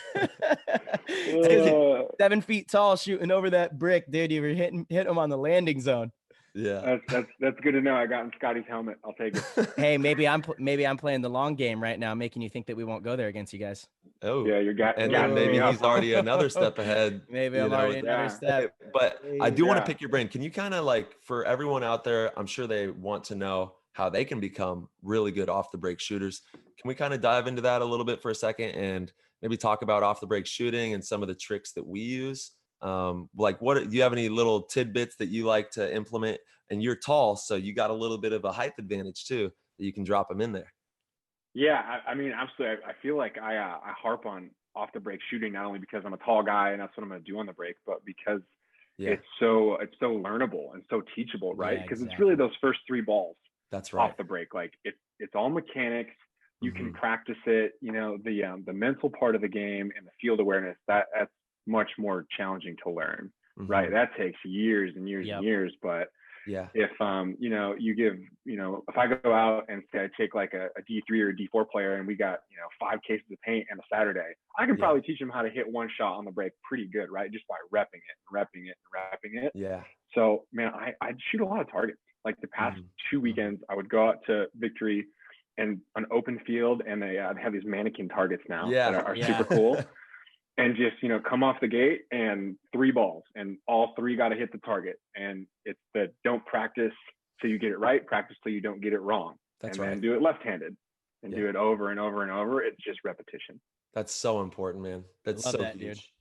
7 feet tall, shooting over that brick, dude. You were hitting him on the landing zone. Yeah, that's good to know. I got in Scotty's helmet. I'll take it. Hey, maybe I'm playing the long game right now, making you think that we won't go there against you guys. Oh, yeah, and maybe he's already another step ahead. Maybe I'm already another step. But I do want to pick your brain. Can you kind of, like, for everyone out there, I'm sure they want to know how they can become really good off the break shooters. Can we kind of dive into that a little bit for a second and maybe talk about off the break shooting and some of the tricks that we use? Like, what do you have any little tidbits that you like to implement? And you're tall, so you got a little bit of a height advantage too, that you can drop them in there. Yeah, I mean, absolutely. I feel like I harp on off the break shooting not only because I'm a tall guy and that's what I'm going to do on the break, but because Yeah, it's so learnable and so teachable, right? Yeah, Because it's really exactly. those first 3 balls that's off right. the break. Like it's all mechanics. You can Hmm. practice it. You know, the mental part of the game and the field awareness that's much more challenging to learn, Hmm. right? That takes years and years and Yep. years. But Yeah, if you know, you give, you know, if I go out and say I take like a D3 or a D4 player and we got, you know, 5 cases of paint and a Saturday, I can yeah, probably teach them how to hit one shot on the break pretty good, right? Just by repping it, repping it, repping it. yeah. So man, I'd shoot a lot of targets. Like the past Hmm. 2 weekends, I would go out to Victory and an open field, and they have these mannequin targets now that Yeah, are Yeah. super cool. And just, you know, come off the gate and 3 balls and all 3 got to hit the target. And it's the don't practice till you get it right, practice till you don't get it wrong. that's And right. then do it left-handed and Yeah, do it over and over and over. It's just repetition. that's so important, man. I That's love so that, dude. huge.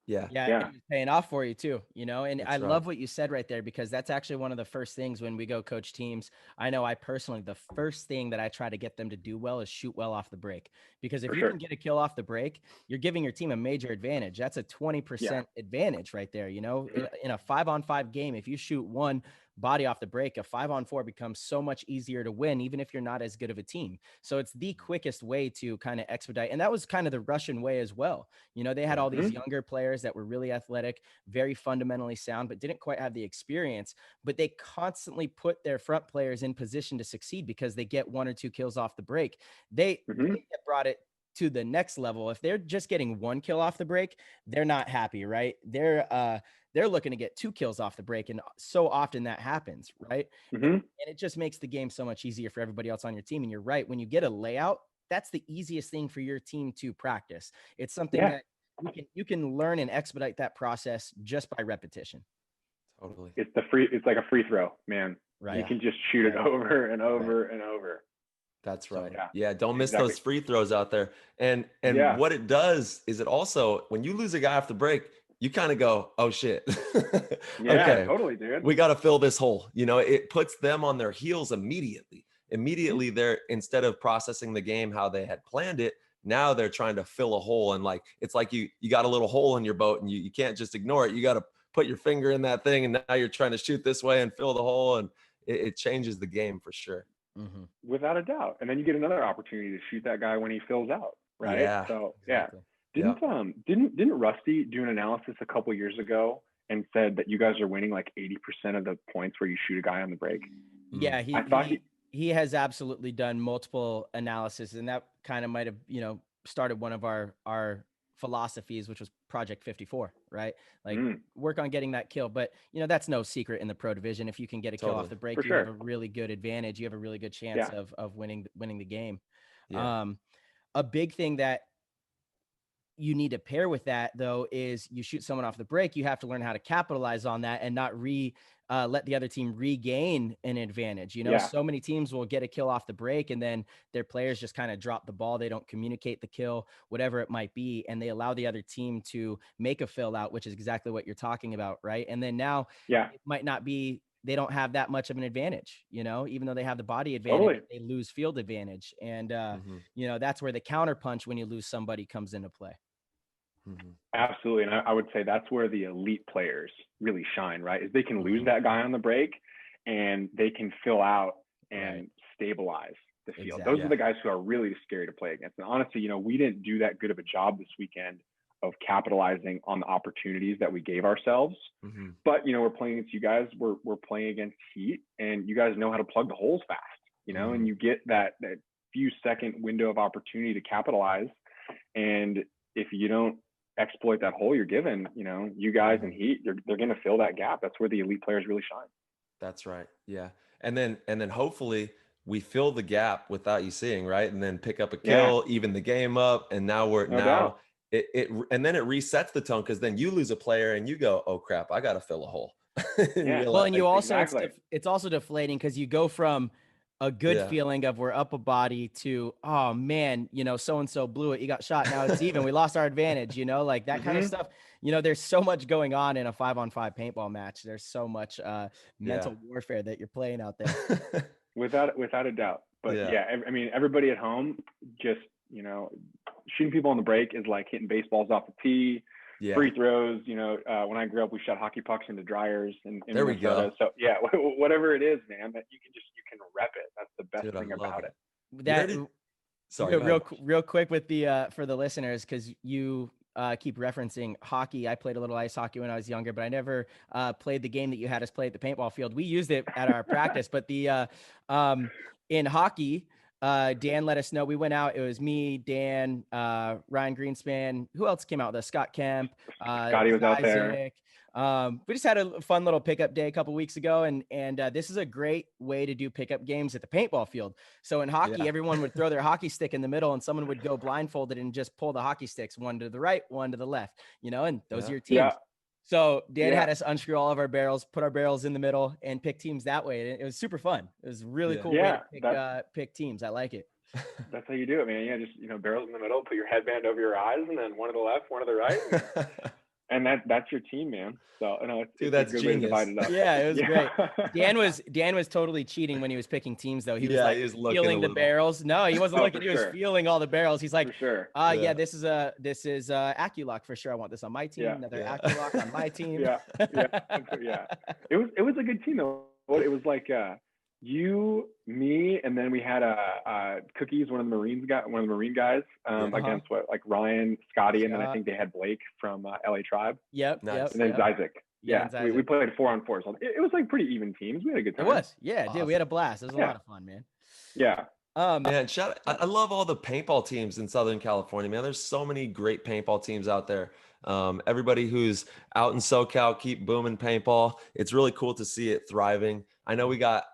Yeah, Yeah, Yeah. and it's paying off for you too, you know. And I that's right. love what you said right there because that's actually one of the first things when we go coach teams. I know I personally, the first thing that I try to get them to do well is shoot well off the break. Because if For you sure. can get a kill off the break, you're giving your team a major advantage. That's a 20% advantage right there, you know. Mhm. In a 5-on-5 game, if you shoot one body off the break, a 5-on-4 becomes so much easier to win, even if you're not as good of a team. So it's the quickest way to kind of expedite. And that was kind of the Russian way as well. You know, they had Yeah. all these Mhm. younger players that were really athletic, very fundamentally sound, but didn't quite have the experience. But they constantly put their front players in position to succeed because they get 1 or 2 kills off the break. They Mhm. get brought it to the next level. If they're just getting 1 kill off the break, they're not happy, right? They're looking to get 2 kills off the break, and so often that happens, right? Mhm. And it just makes the game so much easier for everybody else on your team. And you're right, when you get a layout, that's the easiest thing for your team to practice. It's something Yeah. that you can learn and expedite that process just by repetition. Totally. It's like a free throw, man. Right. You Yeah. can just shoot it Right. over and over and over. That's right. Totally. Yeah. Yeah, don't miss Exactly. those free throws out there. And Yeah. what it does is it also, when you lose a guy off the break, you kind of go, "Oh shit." Yeah, Okay, totally, dude. we got to fill this hole. You know, it puts them on their heels immediately. Mhm. Immediately they're, instead of processing the game how they had planned it, now they're trying to fill a hole, and like it's like you got a little hole in your boat and you can't just ignore it. You got to put your finger in that thing, and now you're trying to shoot this way and fill the hole, and it changes the game for sure. Mm-hmm. Without a doubt. And then you get another opportunity to shoot that guy when he fills out, right? Yeah. So yeah. Exactly. Yeah. Didn't Rusty do an analysis a couple years ago and said that you guys are winning like 80% of the points where you shoot a guy on the break? Yeah, I thought he has absolutely done multiple analysis, and that kind of might have, started one of our philosophies, which was Project 54, right? Like work on getting that kill. But that's no secret in the pro division. If you can get a kill off Totally. the break, for you have sure. a really good advantage. You have a really good chance Yeah. of winning the game. Yeah. A big thing that you need to pair with that, though, is you shoot someone off the break, you have to learn how to capitalize on that and not let the other team regain an advantage. Yeah. So many teams will get a kill off the break and then their players just kind of drop the ball. They don't communicate the kill, whatever it might be, and they allow the other team to make a fill out, which is exactly what you're talking about, right? And then now Yeah. it might not be, they don't have that much of an advantage, even though they have the body advantage, Totally. they lose field advantage. And, Mhm. that's where the counter punch when you lose somebody comes into play. Mhm. Absolutely. And I would say that's where the elite players really shine, right? Is they can lose Mhm. that guy on the break and they can fill out and Right. stabilize the field. Exactly. Those are the guys who are really scary to play against. And honestly, we didn't do that good of a job this weekend of capitalizing on the opportunities that we gave ourselves. Mhm. But we're playing against you guys. We're playing against Heat, and you guys know how to plug the holes fast. Mhm. And you get that few second window of opportunity to capitalize. And if you don't exploit that hole you're given, you guys in Heat, they're going to fill that gap. That's where the elite players really shine. That's right. Yeah. And then hopefully we fill the gap without you seeing, right? And then pick up a Yeah, kill, even the game up, and now no doubt. and then it resets the tone, because then you lose a player and you go, "Oh crap, I got to fill a hole." And Yeah, you're Well, like, and you also exactly. it's also deflating because you go from a good yeah. feeling of we're up a body to, oh man, so and so blew it. You got shot. Now it's even. We lost our advantage. Like that kind of stuff. There's so much going on in a 5-on-5 paintball match. There's so much Yeah. mental warfare that you're playing out there. Without a doubt. But I mean, everybody at home, just, you know, shooting people on the break is like hitting baseballs off the tee. Free throws, you know, when I grew up, we shot hockey pucks into dryers in there Minnesota. We go. So whatever it is, man, that you can rep it. That's the best thing about it. Sorry, real quick with the for the listeners, because you keep referencing hockey. I played a little ice hockey when I was younger, but I never played the game that you had us play at the paintball field. We used it at our practice, but the in hockey, Dan let us know. We went out. It was me, Dan, Ryan Greenspan. Who else came out with us? Scott Kemp. Scotty was out there. We just had a fun little pickup day a couple weeks ago, and this is a great way to do pickup games at the paintball field. So in hockey, everyone would throw their hockey stick in the middle, and someone would go blindfolded and just pull the hockey sticks, one to the right, one to the left, you know, and those are your teams. So Dan had us unscrew all of our barrels, put our barrels in the middle, and pick teams that way. And it was super fun. It was a really cool way to pick teams. I like it. That's how you do it, man. Yeah, just, you know, barrels in the middle, put your headband over your eyes, and then one to the left, one to the right. And that's your team, man. So, you know, it's that's a good genius. way to divide it up. Yeah, it was great. Dan was totally cheating when he was picking teams, though. He was like feeling the barrels. No, he wasn't looking. He was feeling all the barrels. He's like, this is AccuLock for sure. I want this on my team. Another AccuLock on my team. Yeah. It was a good team though. It was like you, me, and then we had Cookies, one of the Marine guys, against Ryan, Scotty, and then I think they had Blake from LA Tribe. Yep. And then Isaac. Yeah, we played 4-on-4. So it was like pretty even teams. We had a good time. It was, dude. We had a blast. It was a lot of fun, man. Yeah. Man, I love all the paintball teams in Southern California, man. There's so many great paintball teams out there. Everybody who's out in SoCal, keep booming paintball. It's really cool to see it thriving. I know we got,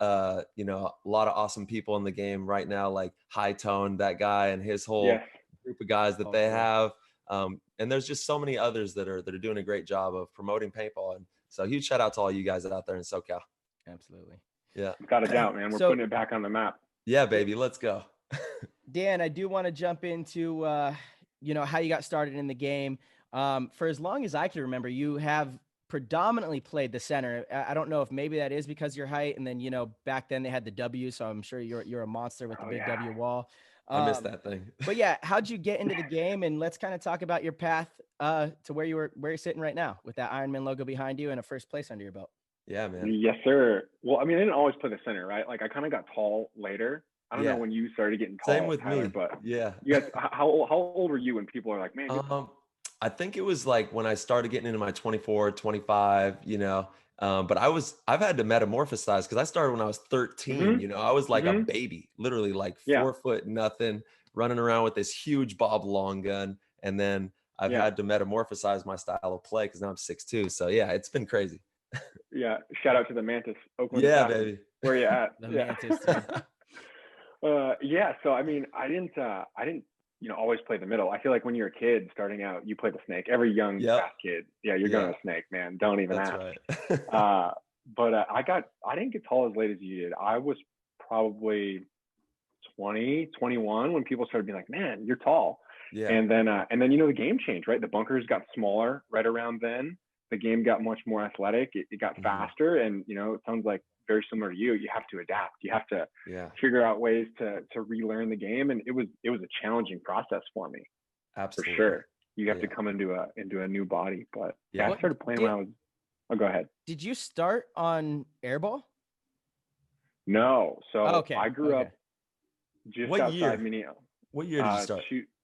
you know, a lot of awesome people in the game right now, like High Tone, that guy, and his whole group of guys that they have. And there's just so many others that are doing a great job of promoting paintball. And so huge shout out to all you guys out there in SoCal. Absolutely. Yeah. Without a doubt, man. We're putting it back on the map. Yeah, baby. Let's go. Dan, I do want to jump into, you know, how you got started in the game. For as long as I can remember, you have predominantly played the center. I don't know if maybe that is because of your height. And then, you know, back then they had the W. So I'm sure you're a monster with the big W wall. I missed that thing. But yeah, how'd you get into the game? And let's kind of talk about your path to where you're sitting right now with that Ironman logo behind you and a first place under your belt. Yeah, man. Yes, sir. Well, I mean, I didn't always play the center, right? Like I kind of got tall later. I don't know when you started getting tall. Same with Tyler, me. But yeah. You guys, how old were you when people are like, man? I think it was like when I started getting into my 24, 25, you know, but I've had to metamorphosize because I started when I was 13, you know, I was like a baby, literally like 4 foot nothing, running around with this huge Bob long gun. And then I've had to metamorphosize my style of play because now I'm 6'2". So yeah, it's been crazy. Yeah. Shout out to the Mantis. Oakland. Yeah, baby. Where you at? The Mantis. So I mean, I didn't, you know, always play the middle. I feel like when you're a kid starting out, you play the snake. Every young fast kid, you're going to snake, man. Don't even ask. Right. But I didn't get tall as late as you did. I was probably 20, 21 when people started being like, man, you're tall. Yeah. And then, you know, the game changed, right? The bunkers got smaller right around then. The game got much more athletic. It got faster. And, you know, it sounds like very similar to you. You have to adapt. You have to figure out ways to relearn the game. And it was a challenging process for me. Absolutely. For sure. You have to come into a new body. But I started playing when I was, go ahead. Did you start on airball? No. So I grew up just outside Minneapolis. What year did you start?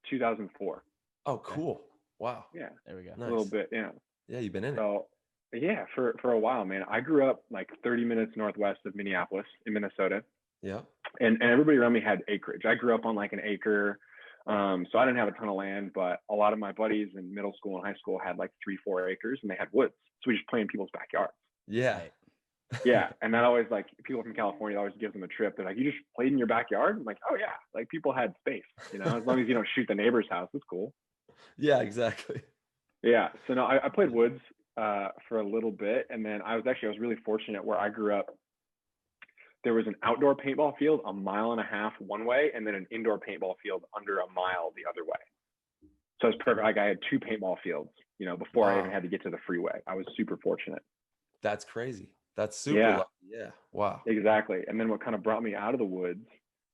2004. Oh, cool. Wow. Yeah. There we go. Nice. A little bit. Yeah. Yeah, you've been in it. So yeah, for a while, man. I grew up like 30 minutes northwest of Minneapolis in Minnesota. Yeah. And everybody around me had acreage. I grew up on like an acre. So I didn't have a ton of land, but a lot of my buddies in middle school and high school had like 3-4 acres and they had woods. So we just play in people's backyards. Yeah. Yeah. And that always, like, people from California always gives them a trip. They're like, you just played in your backyard? I'm like, oh yeah. Like, people had space, you know, as long as you don't shoot the neighbor's house, it's cool. Yeah, exactly. Yeah. So no, I played woods for a little bit. And then I was really fortunate where I grew up. There was an outdoor paintball field 1.5 miles one way, and then an indoor paintball field under 1 mile the other way. So it was perfect. Like, I had 2 paintball fields, you know, before I even had to get to the freeway. I was super fortunate. That's crazy. That's super lucky. Yeah. Wow. Exactly. And then what kind of brought me out of the woods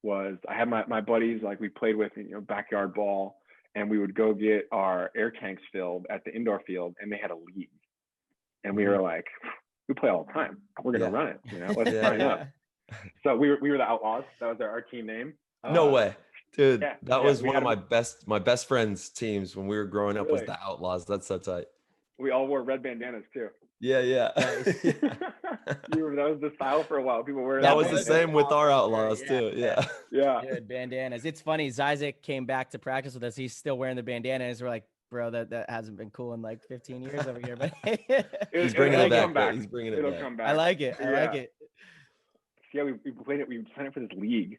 was I had my buddies, like we played with, backyard ball, and we would go get our air tanks filled at the indoor field, and they had a league. And we were like, we play all the time. We're going to run it. Let's sign up. So we were the Outlaws. That was our team name. No way. Dude, that was one of my best friends' teams when we were growing up. Really? Was the Outlaws. That's so tight. We all wore red bandanas too. Yeah. That was the style for a while. People wear that was the same with our Outlaws too. Yeah. Dude, bandanas. It's funny. Zizek came back to practice with us. He's still wearing the bandanas. We're like, bro, that hasn't been cool in like 15 years over here. But he's bringing it back. He's bringing it back. Come back. I like it. I like it. Yeah, we played it. We signed up for this league,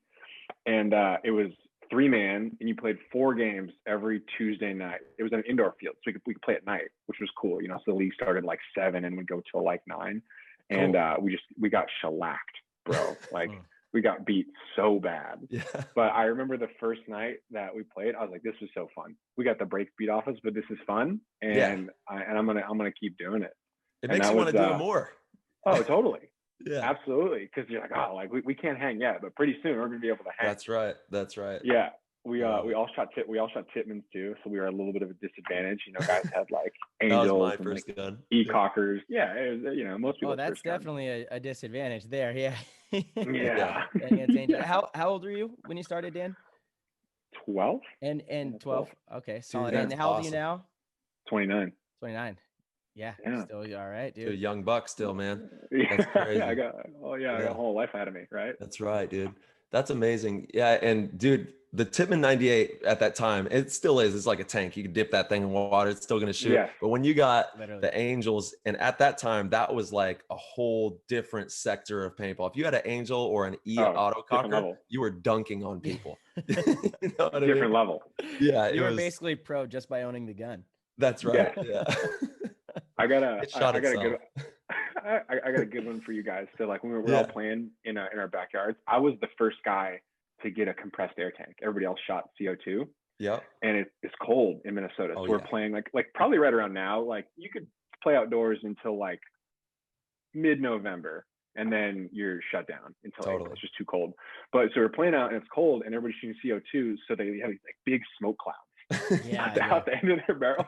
and it was 3-man, and you played 4 games every Tuesday night. It was an indoor field, so we could play at night, which was cool. So the league started like 7 and would go till like 9, and cool. We got shellacked, bro. Like we got beat so bad. Yeah. But I remember the first night that we played, I was like, this was so fun. We got the brakes beat off us, but this is fun, and I'm gonna keep doing it. It makes you want to do it more. Oh, totally. Yeah, absolutely. Because you're like, oh, like we can't hang yet, but pretty soon we're gonna be able to hang. That's right. Yeah, we all shot Titmans too, so we were a little bit of a disadvantage. Guys had like Angels. That was my and first like gun. E-cockers. Yeah, it was, most people. Oh, that's definitely a disadvantage there. Yeah. Yeah. How old were you when you started, Dan? 12. And 12. Okay, solid. Dude, and how old are you now? 29. 29. Yeah. Still all right, dude. Dude, young buck still, man. That's crazy. I got a whole life ahead of me, right? That's right, dude. That's amazing. Yeah, and dude, the Tippmann 98 at that time, it still is. It's like a tank. You can dip that thing in water. It's still going to shoot. Yeah. But when you got Literally. the Angels, and at that time, that was like a whole different sector of paintball. If you had an Angel or an auto cocker, you were dunking on people. You know what different I mean? level. Yeah. You were basically pro just by owning the gun. That's right. Yeah. I got a good one for you guys. So like when we were all playing in our backyards, I was the first guy to get a compressed air tank. Everybody else shot CO2. Yeah. And it's cold in Minnesota. So we're playing like probably right around now, like you could play outdoors until like mid-November, and then you're shut down until April. It's just too cold. But so we're playing out and it's cold and everybody's shooting CO2. So they have these like big smoke clouds out the end of their barrel.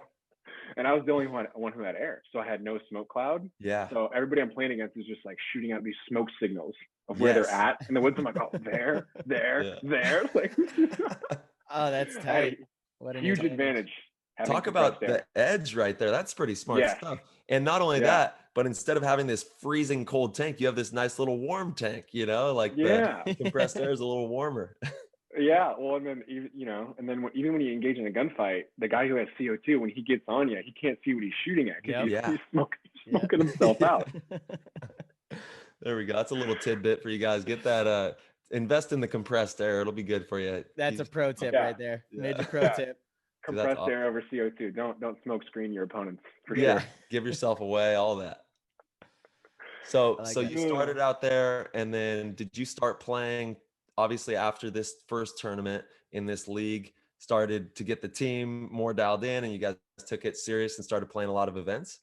And I was the only one who had air. So I had no smoke cloud. Yeah. So everybody I'm playing against is just like shooting out these smoke signals of where they're at in the woods. I'm like, oh, there. Like, oh, that's tight. What a huge advantage. Talk about the edge right there. That's pretty smart stuff. And not only that, but instead of having this freezing cold tank, you have this nice little warm tank, like the compressed air is a little warmer. Yeah, well, and then even when you engage in a gunfight, the guy who has CO2, when he gets on you, he can't see what he's shooting at because he's smoking himself out. There we go. That's a little tidbit for you guys. Get that. Invest in the compressed air. It'll be good for you. That's a pro tip right there. Major pro tip. Compressed air over CO2. Don't smoke screen your opponents for sure. Give yourself away. All that. So you started out there, and then did you start playing? Obviously, after this first tournament in this league, started to get the team more dialed in, and you guys took it serious and started playing a lot of events?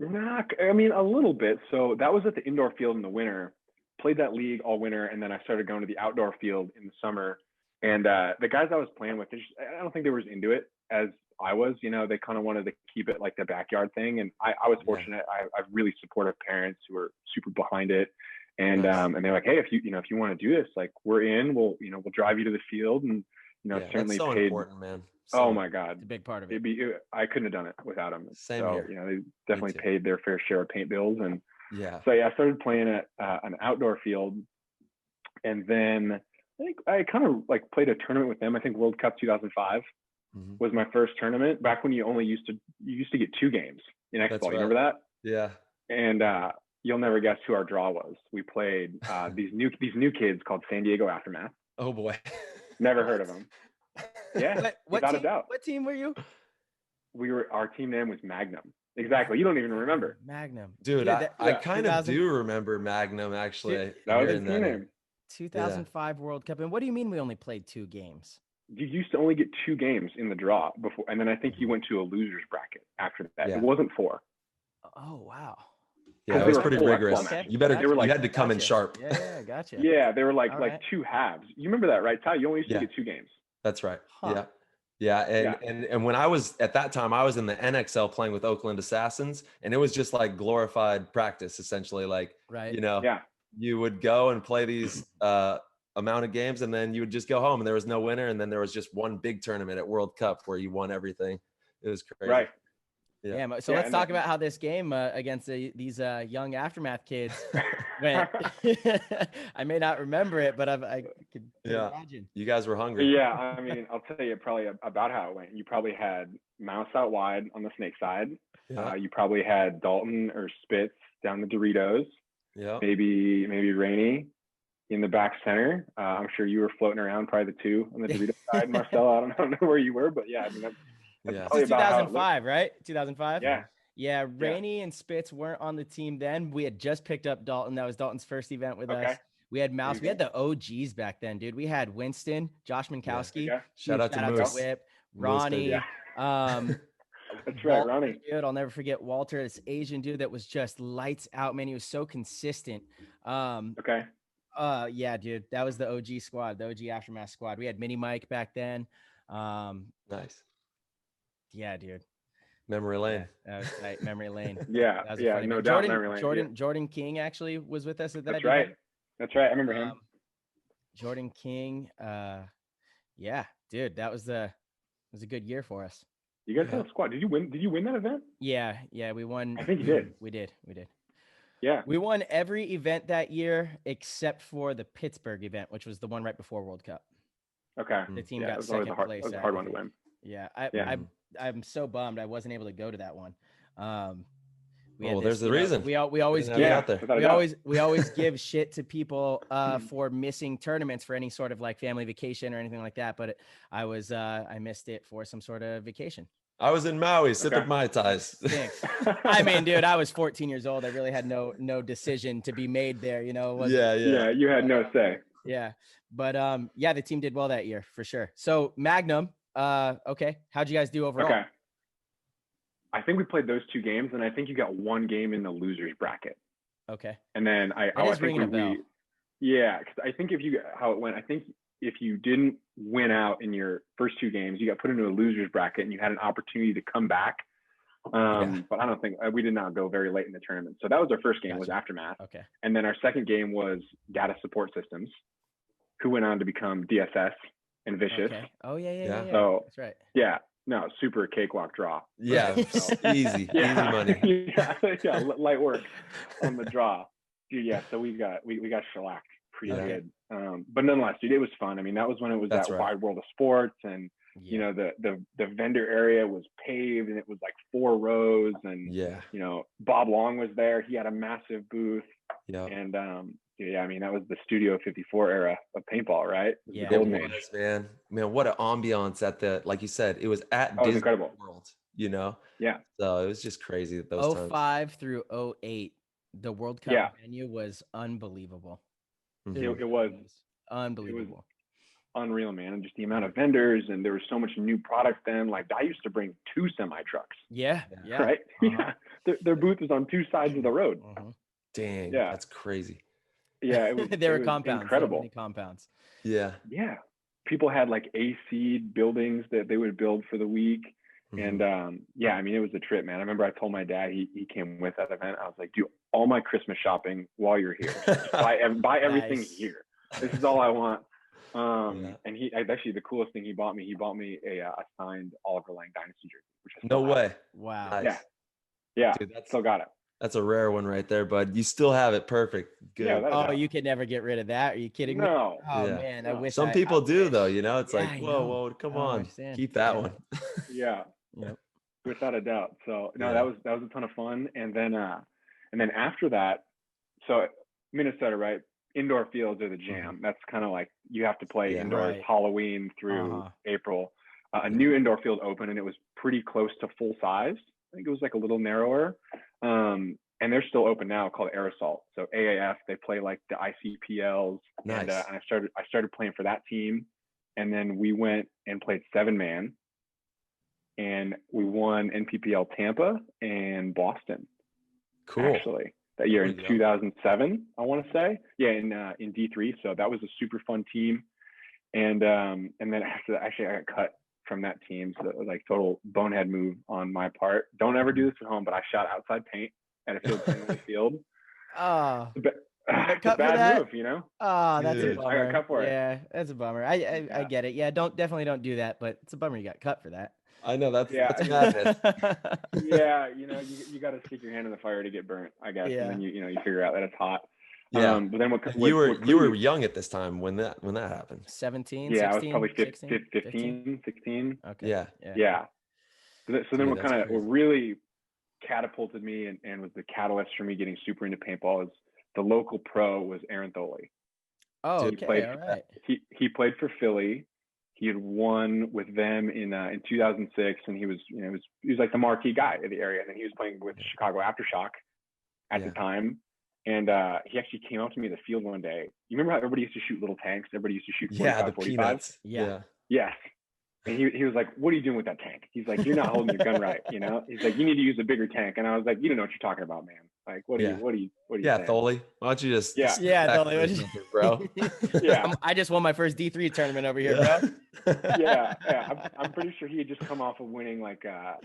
I mean, a little bit. So that was at the indoor field in the winter. Played that league all winter, and then I started going to the outdoor field in the summer. And the guys I was playing with, I don't think they were as into it as I was. They kind of wanted to keep it like the backyard thing. And I was fortunate. I have really supportive parents who are super behind it. And and they're like, hey, if you want to do this, like we're in, we'll drive you to the field, and certainly that's so paid. Important, man. Oh my God, it's a big part of it. I couldn't have done it without them. Same here. They definitely paid their fair share of paint bills, and so I started playing at an outdoor field, and then I think I kind of like played a tournament with them. I think World Cup 2005 was my first tournament. Back when you used to get 2 games in X Ball. You remember that? Yeah. And you'll never guess who our draw was. We played these new kids called San Diego Aftermath. Oh boy. Never heard of them. Yeah, without a doubt. What team were you? Our team name was Magnum. Exactly. You don't even remember. Magnum. Dude, I kind of do remember Magnum, actually. That was his team name. 2005 World Cup. And what do you mean we only played 2 games? You used to only get 2 games in the draw before, and then I think you went to a loser's bracket after that. Yeah. It wasn't 4. Oh, wow. Yeah, it they was were pretty full rigorous. X-ball matches. You better, They were like, you had to come in Gotcha. sharp. Yeah, gotcha. yeah, they were like All like right. 2 halves. You remember that, right, Ty? You only used to Yeah. get 2 games. That's right. Huh. Yeah. Yeah. And, Yeah. and when I was at that time, I was in the NXL playing with Oakland Assassins, and it was just like glorified practice, essentially. Like, Right. you know, Yeah. you would go and play these amount of games, and then you would just go home, and there was no winner. And then there was just one big tournament at World Cup where you won everything. It was crazy. Right. Yeah. Yeah. So Yeah, let's and talk then- about how this game against these young Aftermath kids went. I may not remember it, but I could Yeah. imagine. You guys were hungry. Yeah, I mean, I'll tell you probably about how it went. You probably had Mouse out wide on the Snake side. Yeah. You probably had Dalton or Spitz down the Doritos. Yeah. Maybe Rainey in the back center. I'm sure you were floating around, probably the 2 on the Dorito side. Marcel, I don't know where you were, but yeah, I mean, that's Yeah. probably This is about how it looked. 2005, right? 2005. Yeah. Yeah, Rainey and Spitz weren't on the team then. We had just picked up Dalton. That was Dalton's first event with us. We had Mouse. We had the OGs back then, dude. We had Winston, Josh Minkowski. Okay. Shout out to Moose. Whip, Moose, Ronnie. baby. That's right, Walter, Ronnie. dude, I'll never forget Walter, this Asian dude that was just lights out, man. He was so consistent. Okay. Yeah, dude, that was the OG squad, the OG Aftermath squad. We had Mini Mike back then. Nice. Yeah, dude. Memory lane. Yeah, that was tight. Memory lane. Yeah, That was a yeah, funny no man. doubt. Memory lane. Jordan King actually was with us at that. That's event. right. That's right. I remember him. Jordan King. Yeah, dude, that was a good year for us. You guys had a squad. Did you win that event? Yeah, we won. I think you did. We did. Yeah. We won every event that year except for the Pittsburgh event, which was the one right before World Cup. Okay. The team Yeah, got it was always second a hard, place. it was a at hard one to everything. win. Yeah, I'm so bummed I wasn't able to go to that one. Well, there's the reason. We always Didn't have give it out there. we always give shit to people for missing tournaments for any sort of like family vacation or anything like that. But I missed it for some sort of vacation. I was in Maui sipping Mai Tais. Thanks. I mean, dude, I was 14 years old. I really had no decision to be made there. You know. Yeah. You had no say. Yeah, but yeah, the team did well that year for sure. So Magnum, okay, how'd you guys do overall? Okay. I think we played those 2 games, and I think you got 1 game in the losers bracket. Okay. And then I is think ringing a bell. Yeah, because I think how it went, I think if you didn't win out in your first 2 games, you got put into a losers bracket, and you had an opportunity to come back. But I don't think we did not go very late in the tournament. So that was our first game, was Aftermath. Okay. And then our second game was Data Support Systems, who went on to become DSS and Vicious. Okay. Oh yeah. So that's right. yeah, no, super cakewalk draw. Yeah. Easy money. yeah, light work on the draw. Dude, yeah, so we got shellacked pretty good. But nonetheless, dude, it was fun. I mean, that was when it was that wide world of sports, and you know, the vendor area was paved, and it was like 4 rows, and you know, Bob Long was there. He had a massive booth. Yeah. And yeah, I mean, that was the Studio 54 era of paintball, right? Yeah, the golden it was, age. man, what an ambiance at the, like you said, it was at Disney incredible. World, you know? Yeah. So it was just crazy at those times. 05 through 08, the World Cup venue was unbelievable. Mhm. It was unbelievable. It was unreal, man. And just the amount of vendors, and there was so much new product then. Like, I used to bring 2 semi trucks. Yeah. Right? Yeah. Their booth was on 2 sides of the road. Dang. Yeah. That's crazy. Yeah, it was, there were was compounds. incredible. Many compounds. Yeah. Yeah. People had like AC buildings that they would build for the week. Mhm. And yeah, I mean, it was a trip, man. I remember I told my dad, he came with that event. I was like, do all my Christmas shopping while you're here. Just buy everything here. This is all I want. And actually, the coolest thing he bought me a signed Oliver Lang Dynasty jersey. Which I No still have. way. Wow. Nice. Yeah. Dude, Still got it. That's a rare one right there, bud. You still have it. Perfect. Good. Yeah, Oh, you could never get rid of that. Are you kidding me? No. Oh Yeah. man, I wish Some I people do wish. though, you know, it's Yeah, like, I whoa, know. come I don't on, understand. keep that Yeah. one. Yeah. Yep. Without a doubt. So no, Yeah. that was a ton of fun. And then after that, so Minnesota, right? Indoor fields are the jam. That's kind of like you have to play indoors Right. Halloween through April. A new indoor field opened, and it was pretty close to full size. I think it was like a little narrower. And they're still open now, called Aerosol. So AAF, they play like the ICPLs. Nice. And I started playing for that team. And then we went and played 7-man. And we won NPPL Tampa and Boston. Cool. Actually. that year in 2007, I want to say. Yeah, in D3. So that was a super fun team. And then after that, actually, I got cut from that team. So it was like total bonehead move on my part. Don't ever do this at home, but I shot outside paint at a field. Oh, it's a bad move, you know? Oh, that's a bummer. I got cut for it. Yeah, that's a bummer. I get it. Yeah, definitely don't do that, but it's a bummer you got cut for that. I know that's madness. Yeah, you know, you got to stick your hand in the fire to get burnt, I guess. Yeah. And then you figure out that it's hot. Yeah. But then you were young at this time when that happened. 17, yeah, 16, I was probably 15, 16. Okay. Yeah. So then what crazy. really catapulted me and was the catalyst for me getting super into paintball is the local pro was Aaron Tholey. Oh, He played he played for Philly. He had won with them in 2006, and he was like the marquee guy in the area. And then he was playing with Chicago Aftershock at the time. And he actually came out to me in the field one day. You remember how everybody used to shoot little tanks? Everybody used to shoot 45, the 45? peanuts. Yeah. Yes. And he was like, "What are you doing with that tank?" He's like, "You're not holding your gun right, you know." He's like, "You need to use a bigger tank." And I was like, "You don't know what you're talking about, man. Like, what are you Yeah, saying?" Tholey, why don't you just Tholey, bro? Yeah. I just won my first D3 tournament over here, bro. Yeah. I'm pretty sure he had just come off of winning like I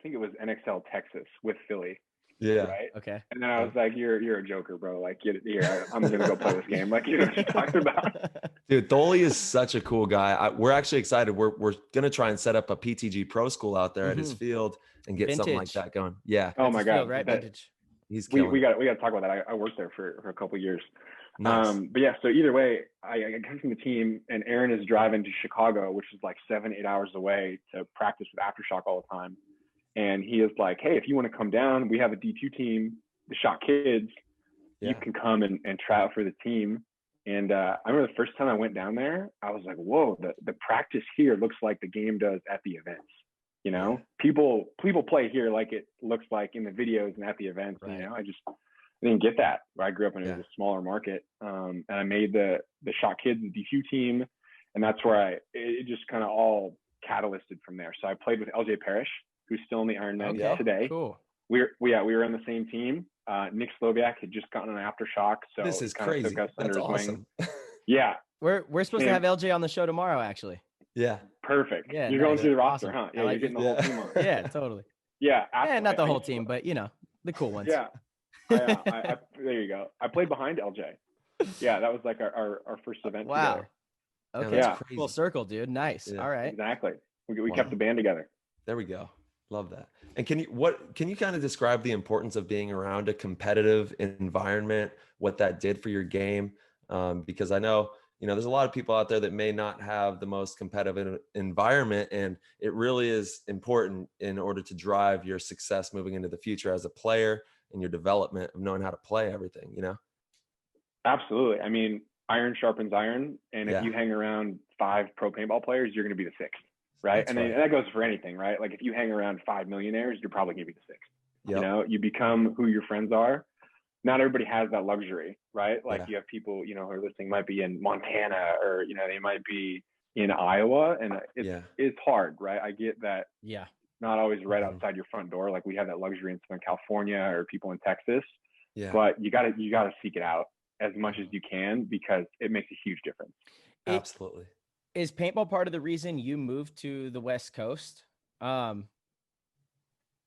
think it was NXL Texas with Philly. Yeah. Right. Okay. And then I was like, "You're a joker, bro. Like, get it here. I'm gonna go play this game. Like, you know what you're talking about." Dude, Tholey is such a cool guy. We're actually excited. We're gonna try and set up a PTG Pro School out there at his field and get something like that going. Yeah. Oh my God. Field, right? Vintage. He's killing. We got to talk about that. I worked there for a couple of years. Nice. But yeah, so either way, I come from the team, and Aaron is driving to Chicago, which is like 7-8 hours away, to practice with Aftershock all the time. And he is like, "Hey, if you want to come down, we have a D2 team, the Shot Kids. You can come and try out for the team." And I remember the first time I went down there, I was like, "Whoa, the practice here looks like the game does at the events." You know, people play here like it looks like in the videos and at the events. Right. You know, I didn't get that. I grew up in a smaller market, and I made the Shot Kids, the D2 team, and that's where it just kind of all catalysted from there. So I played with LJ Parrish, who's still in the Ironman today. Cool. We were on the same team. Nick Sloviak had just gotten an Aftershock, so this is crazy. Took us under his awesome. wing. Yeah, we're supposed to have LJ on the show tomorrow, actually. Yeah. Perfect. Yeah, you're going through the roster, awesome. huh? Yeah, you're getting the whole team on. Yeah, totally. Yeah, absolutely. Not the whole team, but you know, the cool ones. Yeah. I there you go. I played behind LJ. Yeah, that was like our first event together. Okay. Yeah. Full circle, dude. Nice. Yeah. All right. Exactly. We kept the band together. There we go. Love that. And can you kind of describe the importance of being around a competitive environment, what that did for your game? Because I know, there's a lot of people out there that may not have the most competitive environment, and it really is important in order to drive your success moving into the future as a player and your development of knowing how to play everything, Absolutely. I mean, iron sharpens iron. And if you hang around 5 pro paintball players, you're going to be the 6th. Right. And that goes for anything, right? Like if you hang around 5 millionaires, you're probably going to be the 6th. Yep. You become who your friends are. Not everybody has that luxury, right? Like you have people, who are listening might be in Montana or, they might be in Iowa, and it's hard, right? I get that. Yeah. Not always right outside your front door. Like we have that luxury in Southern California or people in Texas. Yeah. But you gotta seek it out as much as you can, because it makes a huge difference. Absolutely. Is paintball part of the reason you moved to the West Coast?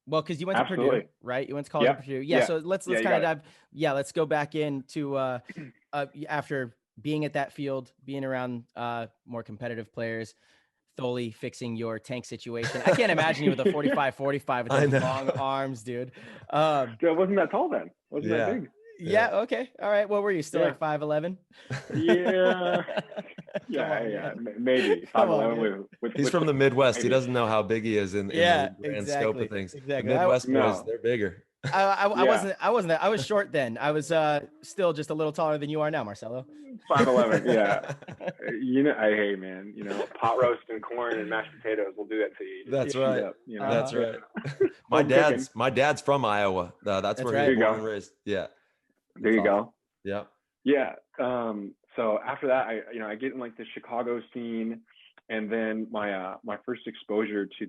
Well, because you went to Purdue, right? You went to college at Purdue. Yeah. So let's kind of dive. Yeah, let's go back into after being at that field, being around more competitive players, Tholey fixing your tank situation. I can't imagine you with a 45-45 with those long arms, dude. I wasn't that tall then. Wasn't that big. Yeah. Okay. All right. What were you? Still like 5'11"? Yeah. Maybe 5'11" He's from the Midwest. He doesn't know how big he is in the grand scope of things. Exactly. The Midwest boys, they're bigger. I wasn't. I was short then. I was still just a little taller than you are now, Marcelo. 5'11". Yeah. Hey man, pot roast and corn and mashed potatoes will do that to you. That's right. That's right. My dad's from Iowa. That's where he was born and raised. Yeah. There you go. Yeah. Yeah. So after that, I get in like the Chicago scene, and then my first exposure to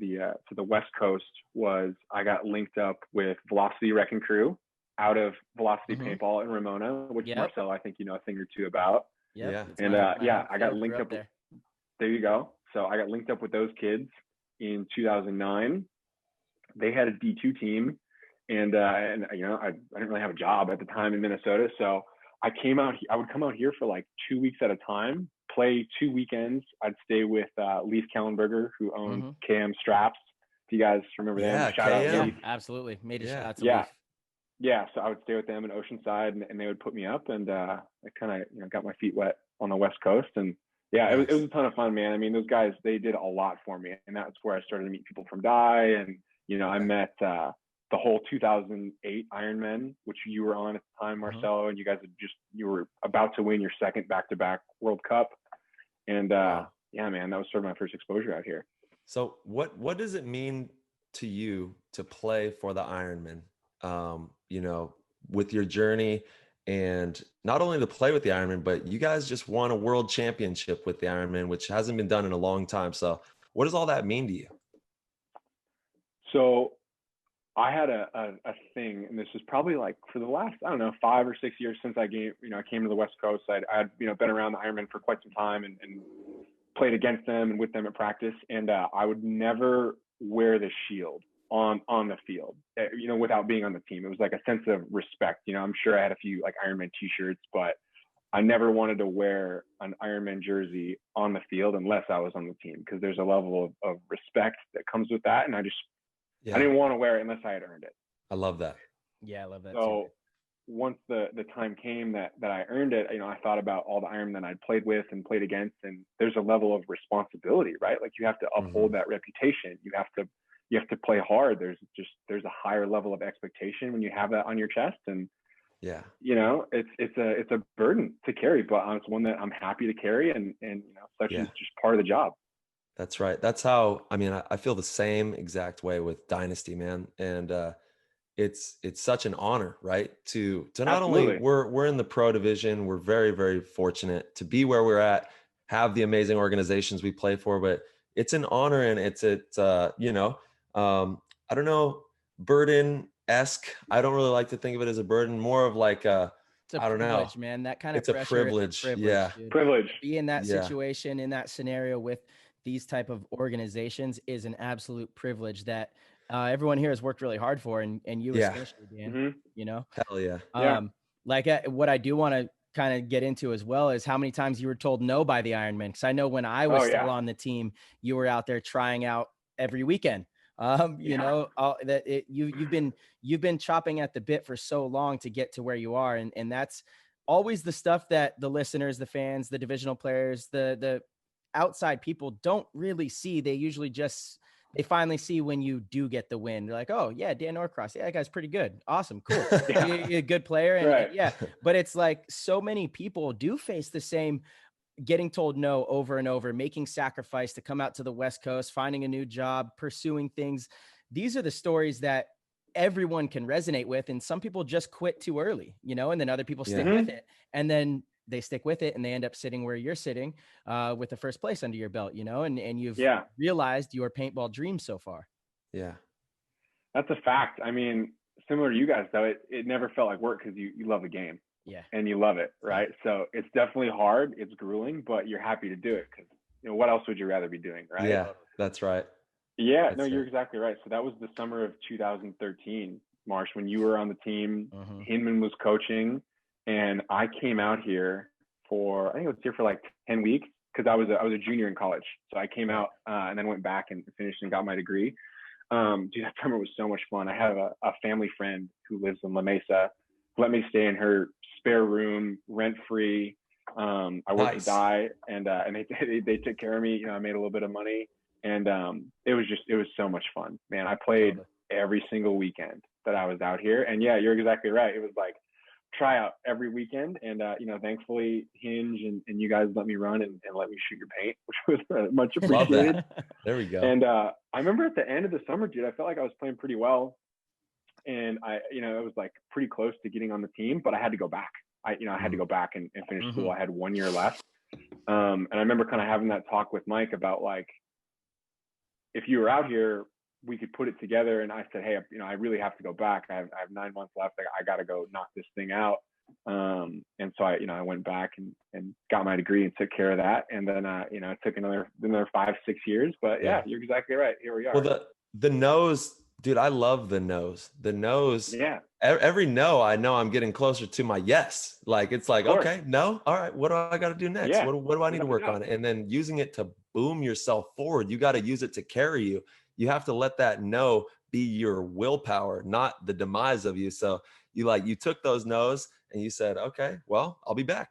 the West Coast was I got linked up with Velocity Wrecking Crew. out of Velocity Paintball in Ramona, which Marcel, I think you know a thing or two about. Yeah. And I got linked up there. There you go. So I got linked up with those kids in 2009. They had a D2 team, and you know, I didn't really have a job at the time in Minnesota, so I would come out here for like 2 weeks at a time, play 2 weekends. I'd stay with Leif Kellenberger, who owns KM Straps. If you guys remember them, shout out Leif. Absolutely. Made a shout out to Leif. Yeah, so I would stay with them in Oceanside, and they would put me up, and I kind of, you know, got my feet wet on the West Coast, and it was a ton of fun, man. I mean, those guys, they did a lot for me, and that's where I started to meet people from Dye, and you know, I met the whole 2008 Ironman, which you were on at the time, Marcelo, and you guys you were about to win your second back-to-back World Cup, and yeah, man, that was sort of my first exposure out here. So what does it mean to you to play for the Ironman? You know, with your journey, and not only to play with the Ironman, but you guys just won a world championship with the Ironman, which hasn't been done in a long time. So what does all that mean to you? So I had a thing, and this is probably like for the last, I don't know, 5 or 6 years since I came to the West Coast. I had, you know, been around the Ironman for quite some time and played against them and with them at practice. And I would never wear the shield on the field, you know, without being on the team. It was like a sense of respect. You know, I'm sure I had a few like Ironman t-shirts, but I never wanted to wear an Ironman jersey on the field unless I was on the team, because there's a level of respect that comes with that. And I didn't want to wear it unless I had earned it. I love that. Yeah, I love that. So once the time came that I earned it, you know, I thought about all the Ironmen I'd played with and played against, and there's a level of responsibility, right? Like you have to uphold that reputation. You have to play hard. There's a higher level of expectation when you have that on your chest, and you know, it's a burden to carry, but it's one that I'm happy to carry, and you know, such is just part of the job. That's right. That's how, I mean, I feel the same exact way with Dynasty, man. And it's such an honor, right? To not only we're in the pro division, we're very, very fortunate to be where we're at, have the amazing organizations we play for, but it's an honor, and it's you know, I don't know, burden-esque. I don't really like to think of it as a burden, more of like I don't know, man. That kind of it's pressure, a privilege. Privilege. Be in that situation, in that scenario with these type of organizations is an absolute privilege that everyone here has worked really hard for, and you especially, Dan. You know, hell yeah. Like what I do want to kind of get into as well is how many times you were told no by the Ironman, because I know when I was still on the team, you were out there trying out every weekend. You know, you've been chopping at the bit for so long to get to where you are, and that's always the stuff that the listeners, the fans, the divisional players, the outside people don't really see. They usually they finally see when you do get the win. They're like, oh yeah, Dan Norcross, yeah, that guy's pretty good, awesome, cool. You're a good player, and but it's like so many people do face the same, getting told no over and over, making sacrifice to come out to the West Coast, finding a new job, pursuing things. These are the stories that everyone can resonate with. And some people just quit too early, you know, and then other people stick with it, and then they stick with it and they end up sitting where you're sitting with the first place under your belt, you know, and you've realized your paintball dream so far. Yeah. That's a fact. I mean, similar to you guys though, it never felt like work, because you love the game. Yeah. And you love it, right? So it's definitely hard. It's grueling, but you're happy to do it, because, you know, what else would you rather be doing, right? Yeah, that's right. Yeah, no, you're exactly right. So that was the summer of 2013, Marsh, when you were on the team. Hinman was coaching, and I came out here I think I was here for like 10 weeks, because I was a junior in college. So I came out and then went back and finished and got my degree. Dude, that summer was so much fun. I have a family friend who lives in La Mesa, who let me stay in her spare room rent free. I worked with Dye, and they took care of me. You know, I made a little bit of money, and it was so much fun, man. I played every single weekend that I was out here, and yeah, you're exactly right. It was like try out every weekend, and you know, thankfully Hinge and you guys let me run and let me shoot your paint, which was much appreciated. There we go. And I remember at the end of the summer, dude, I felt like I was playing pretty well, and you know, it was like pretty close to getting on the team, but I had to go back. I had to go back and finish school. I had 1 year left. And I remember kind of having that talk with Mike about, like, if you were out here, we could put it together. And I said, hey, you know, I really have to go back. I have 9 months left. I got to go knock this thing out. And so I went back and got my degree and took care of that. And then, it took another 5-6 years, but yeah, you're exactly right. Here we are. Well, the nose, dude, I love the nose. The nose. Yeah. Every no, I know I'm getting closer to my yes. Like, it's like, okay, no. All right. What do I got to do next? Yeah. What do I need to work on? And then using it to boom yourself forward. You got to use it to carry you. You have to let that no be your willpower, not the demise of you. So you took those no's and you said, okay, well, I'll be back.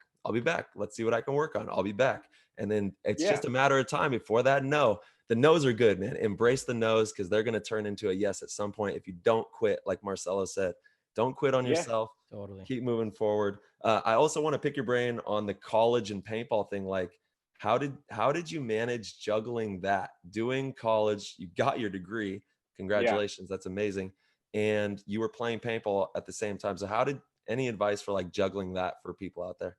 Let's see what I can work on. I'll be back. And then it's just a matter of time before that no. The no's are good, man. Embrace the no's because they're going to turn into a yes at some point. If you don't quit, like Marcelo said, don't quit on yourself. Totally. Keep moving forward. I also want to pick your brain on the college and paintball thing. Like, how did you manage juggling that? Doing college, you got your degree. Congratulations. That's amazing. And you were playing paintball at the same time. So any advice for like juggling that for people out there?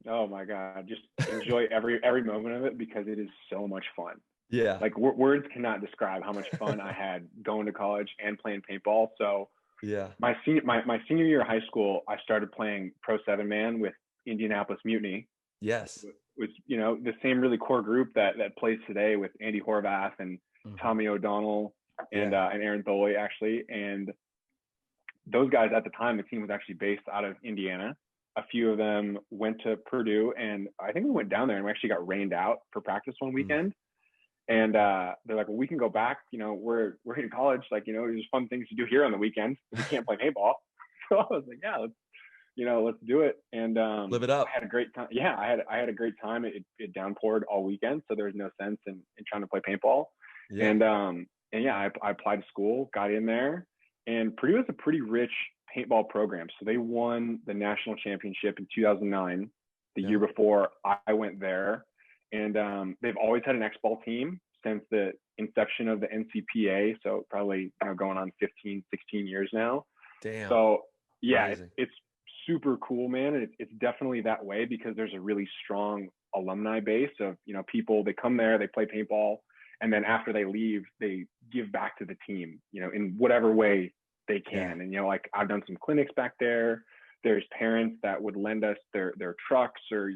Oh my God. Just enjoy every moment of it because it is so much fun. Yeah. Like words cannot describe how much fun I had going to college and playing paintball. So yeah, my senior year of high school, I started playing Pro 7-Man with Indianapolis Mutiny. Yes. Was, the same really core group that plays today with Andy Horvath and Tommy O'Donnell and Aaron Tholey actually. And those guys at the time, the team was actually based out of Indiana. A few of them went to Purdue, and I think we went down there and we actually got rained out for practice one weekend. And they're like, well, we can go back. We're in college. Like, there's fun things to do here on the weekends. We can't play paintball. So I was like, yeah, let's do it. And live it up. I had a great time. Yeah, I had a great time. It downpoured all weekend, so there was no sense in trying to play paintball. Yeah. And yeah, I applied to school, got in there, and Purdue has a pretty rich paintball program. So they won the national championship in 2009, the year before I went there. And they've always had an X-Ball team since the inception of the NCPA. So probably going on 15, 16 years now. Damn. So yeah, it's super cool, man. It's definitely that way because there's a really strong alumni base of, people, they come there, they play paintball. And then after they leave, they give back to the team, in whatever way they can. Yeah. And, like I've done some clinics back there. There's parents that would lend us their trucks or,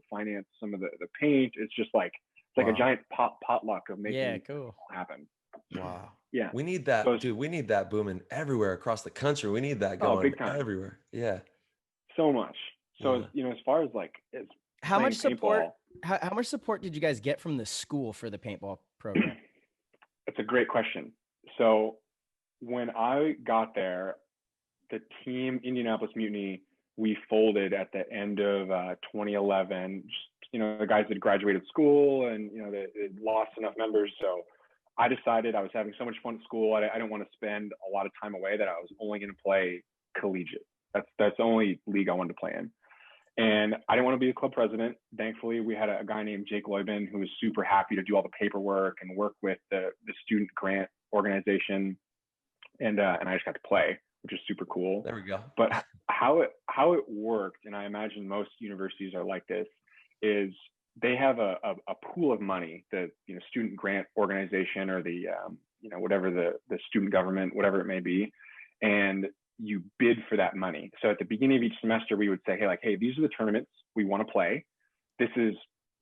finance some of the paint. It's just like, it's like a giant potluck of making it happen. Wow. Yeah. We need that, dude. We need that booming everywhere across the country. We need that going big time. Everywhere. Yeah. So much. So, as far as like, how much support, how much support did you guys get from the school for the paintball program? That's a great question. So when I got there, the team Indianapolis Mutiny, we folded at the end of 2011. The guys had graduated school and, they lost enough members. So I decided I was having so much fun at school. I didn't want to spend a lot of time away that I was only going to play collegiate. That's the only league I wanted to play in. And I didn't want to be a club president. Thankfully, we had a guy named Jake Leubin who was super happy to do all the paperwork and work with the student grant organization. And I just got to play, which is super cool. There we go. But how it worked, and I imagine most universities are like this, is they have a pool of money, the student grant organization or the whatever the student government, whatever it may be, and you bid for that money. So at the beginning of each semester, we would say, hey, these are the tournaments we want to play. This is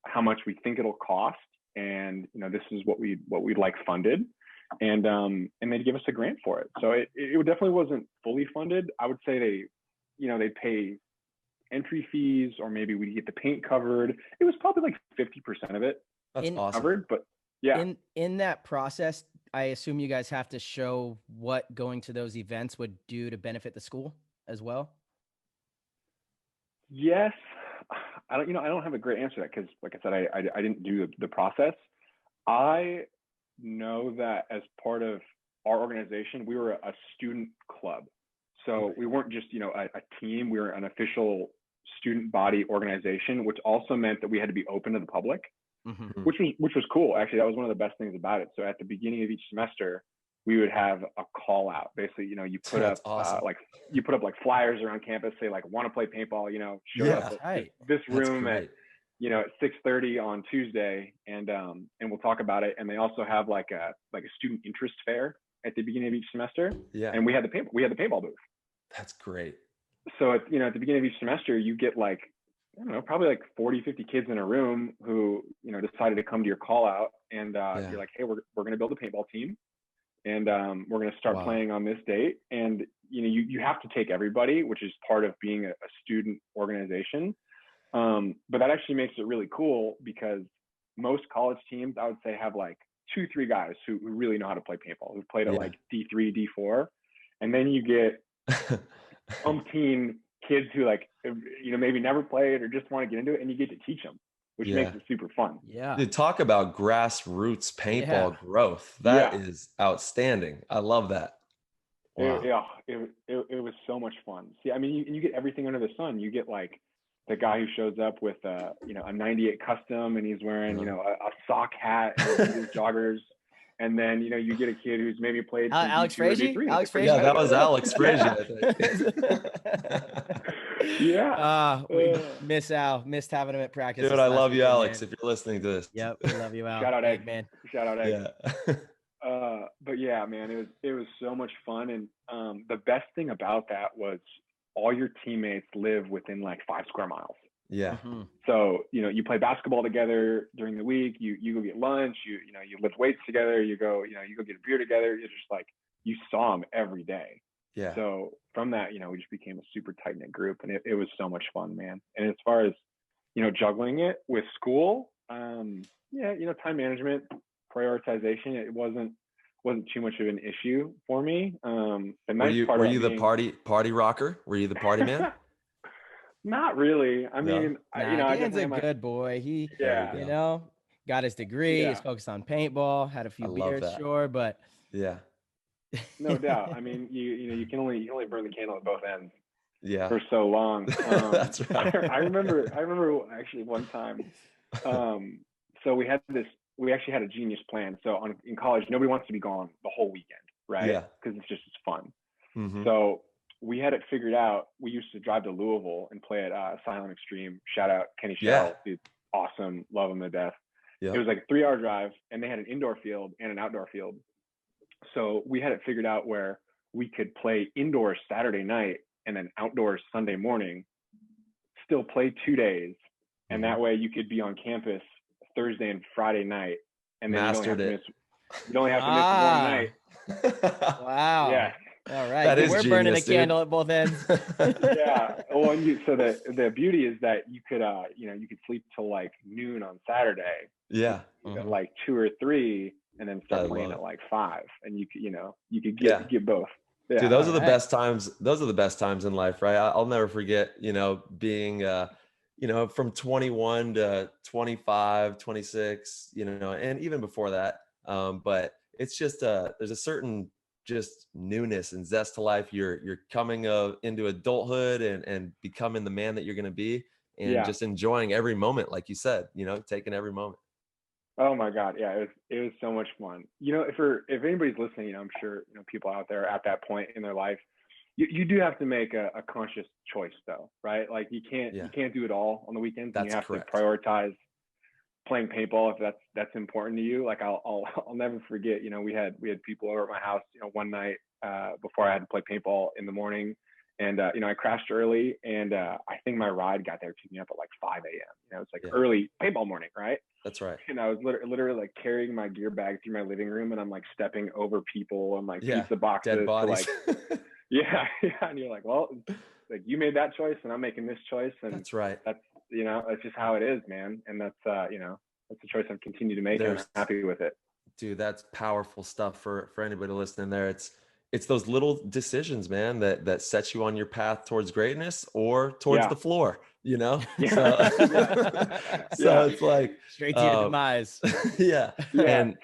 how much we think it'll cost, and this is what we'd like funded. And they'd give us a grant for it. So it definitely wasn't fully funded. I would say they'd pay entry fees, or maybe we'd get the paint covered. It was probably like 50% of it. That's awesome. Covered, but yeah. In that process, I assume you guys have to show what going to those events would do to benefit the school as well. Yes. I don't have a great answer to that because, like I said, I didn't do the process. I know that as part of our organization, we were a student club. So we weren't just, a team, we were an official student body organization, which also meant that we had to be open to the public, which was cool. Actually, that was one of the best things about it. So at the beginning of each semester, we would have a call out. Basically, you put up awesome. you put up like flyers around campus, say like, want to play paintball, show up at this room at 6:30 on Tuesday, and we'll talk about it. And they also have like a student interest fair at the beginning of each semester. Yeah. And we had the paintball booth. That's great. So at the beginning of each semester, you get like, I don't know, probably like 40, 50 kids in a room who, decided to come to your call out, and you're like, hey, we're going to build a paintball team, and we're going to start playing on this date. And, you have to take everybody, which is part of being a student organization. But that actually makes it really cool, because most college teams, I would say, have like 2-3 guys who really know how to play paintball, who've played at like D3, D4. And then you get umpteen kids who like, maybe never played or just want to get into it, and you get to teach them, which makes it super fun. Yeah. Dude, talk about grassroots paintball growth. That is outstanding. I love that. Wow. It was so much fun. See, I mean, you get everything under the sun. You get like the guy who shows up with a 98 custom, and he's wearing, a sock hat and his joggers. And then, you get a kid who's maybe played Alex Frazier. Yeah, that was Alex Frazier, I think. We missed having him at practice. Dude, I love you, Alex, if you're listening to this. Yep, we love you, Alex. Shout out, Egg, man. Shout out, Egg. Yeah. But yeah, man, it was so much fun. And the best thing about that was all your teammates live within like 5 square miles. Yeah. Mm-hmm. So, you play basketball together during the week, you go get lunch, you lift weights together, you go get a beer together. You're just like, you saw them every day. Yeah. So from that, we just became a super tight knit group, and it was so much fun, man. And as far as, juggling it with school, time management, prioritization, it wasn't too much of an issue for me. The nice were you the party rocker? Were you the party man? Not really. I mean, Dan's a good boy. He, got his degree. He's focused on paintball. Had a few beers, sure, but no doubt. I mean, you can only burn the candle at both ends. Yeah. For so long. That's right. I remember actually one time. So we actually had a genius plan. So in college, nobody wants to be gone the whole weekend, right? Yeah. Because it's fun. Mm-hmm. So we had it figured out. We used to drive to Louisville and play at Silent Extreme. Shout out Kenny Shell. Dude, awesome. Love him to death. Yeah. It was like a 3-hour drive, and they had an indoor field and an outdoor field. So we had it figured out where we could play indoors Saturday night and then outdoors Sunday morning, still play 2 days. And that way you could be on campus Thursday and Friday night. And then you only have to miss one night. Wow. Yeah. All right. We're burning a candle at both ends. Yeah. Well, so the beauty is that you could sleep till like noon on Saturday. Yeah. Like 2 or 3, and then start playing at like 5, and you could get both. Yeah. Dude, those are the best times. Those are the best times in life, right? I'll never forget, being, from 21 to 25, 26, and even before that. But it's just, there's a certain just newness and zest to life. You're coming into adulthood and becoming the man that you're going to be, and just enjoying every moment, like you said, taking every moment. Oh my God. Yeah. It was so much fun. If anybody's listening, I'm sure, people out there at that point in their life, you do have to make a conscious choice though, right? Like you can't do it all on the weekends. And you have to prioritize playing paintball if that's important to you. Like I'll never forget, we had people over at my house, one night before I had to play paintball in the morning. And, I crashed early, and I think my ride got there to pick me up at like 5 a.m. It's like early paintball morning, right? That's right. And I was literally like carrying my gear bag through my living room, and I'm like stepping over people and like pizza boxes. Dead bodies. Yeah. And you're like, well, like you made that choice, and I'm making this choice. And that's right. That's, that's just how it is, man. And that's, that's the choice I've continued to make, and I'm happy with it. Dude, that's powerful stuff for anybody listening there. It's those little decisions, man, that sets you on your path towards greatness or towards the floor, So it's like straight to your demise. Yeah. And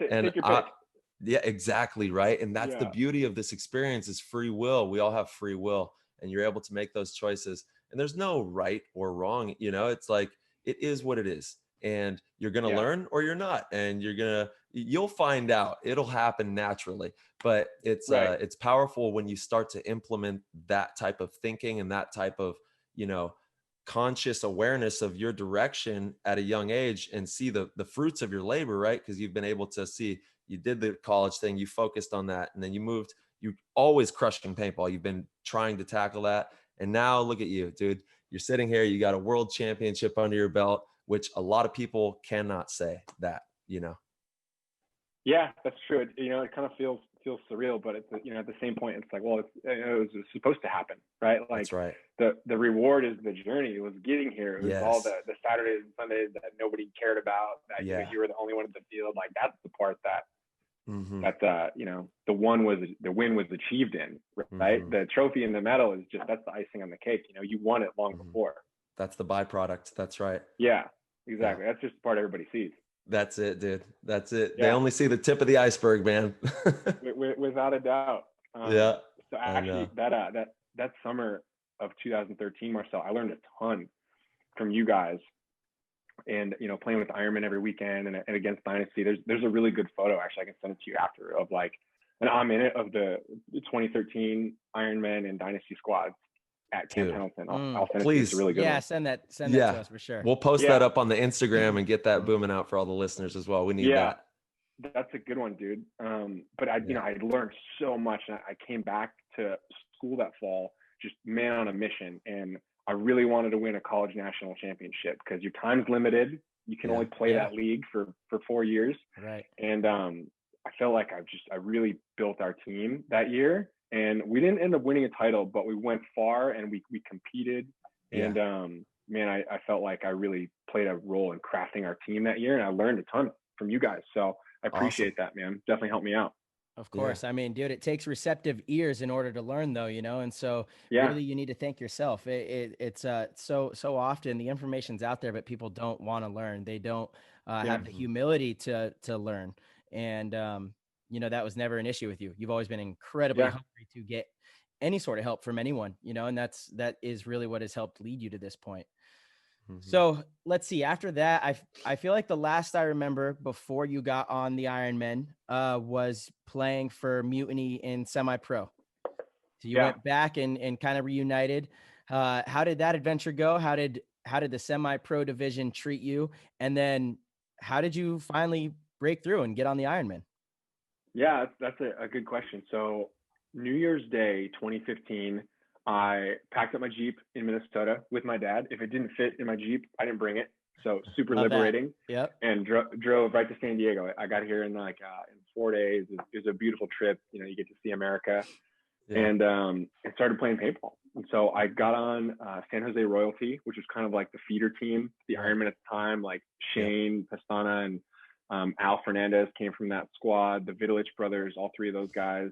yeah, exactly. Right. And that's the beauty of this experience is free will. We all have free will, and you're able to make those choices, and there's no right or wrong. It's like, it is what it is, and you're going to learn or you're not. And you'll find out. It'll happen naturally. But it's powerful when you start to implement that type of thinking and that type of, conscious awareness of your direction at a young age, and see the fruits of your labor, right? Because you've been able to see you did the college thing, you focused on that, and then you moved. You always crushing paintball. You've been trying to tackle that, and now look at you, dude. You're sitting here. You got a world championship under your belt, which a lot of people cannot say that. Yeah, that's true. It kind of feels surreal, but it's, at the same point, it's like, well, it was supposed to happen, right? Like, that's right. The reward is the journey. It was getting here. It was all the Saturdays and Sundays that nobody cared about, that you were the only one at the field. Like, that's the part that the win was achieved in, right? The trophy and the medal is that's the icing on the cake. You won it long before. That's the byproduct. That's right. Yeah, exactly. That's just the part everybody sees. That's it, dude. That's it. Yeah. They only see the tip of the iceberg, man. Without a doubt. So actually, that summer of 2013, Marcel, I learned a ton from you guys. And playing with Ironman every weekend and against Dynasty. There's a really good photo, actually. I can send it to you after, of like, and I'm in it, of the 2013 Ironman and Dynasty squads at Camp Pendleton. I'll send it to you. It's a really good one. Send that to us for sure. We'll post that up on the Instagram and get that booming out for all the listeners as well. We need that. That's a good one, dude. But I learned so much, and I came back to school that fall, just man on a mission. And I really wanted to win a college national championship, because your time's limited. You can only play that league for 4 years. Right. And I felt like I really built our team that year. And we didn't end up winning a title, but we went far and we competed. And man, I felt like I really played a role in crafting our team that year, and I learned a ton from you guys. So I appreciate that, man. Definitely helped me out. Of course. I mean, dude, it takes receptive ears in order to learn, though, and so really you need to thank yourself. It's so often the information's out there, but people don't want to learn. They don't have the humility to learn. And, that was never an issue with you. You've always been incredibly hungry to get any sort of help from anyone, and that is really what has helped lead you to this point. So let's see. After that, I feel like the last I remember before you got on the Ironmen was playing for Mutiny in semi-pro. So you went back and kind of reunited. How did that adventure go? How did the semi-pro division treat you? And then how did you finally break through and get on the Ironman? Yeah, that's a good question. So New Year's Day 2015, I packed up my Jeep in Minnesota with my dad. If it didn't fit in my Jeep, I didn't bring it. So super liberating. Yep. And drove right to San Diego. I got here in in 4 days. It was a beautiful trip. You get to see America. And started playing paintball. And so I got on San Jose Royalty, which was kind of like the feeder team, the Ironman at the time. Like Shane Pastana and Al Fernandez came from that squad. The Vitalich brothers, all three of those guys.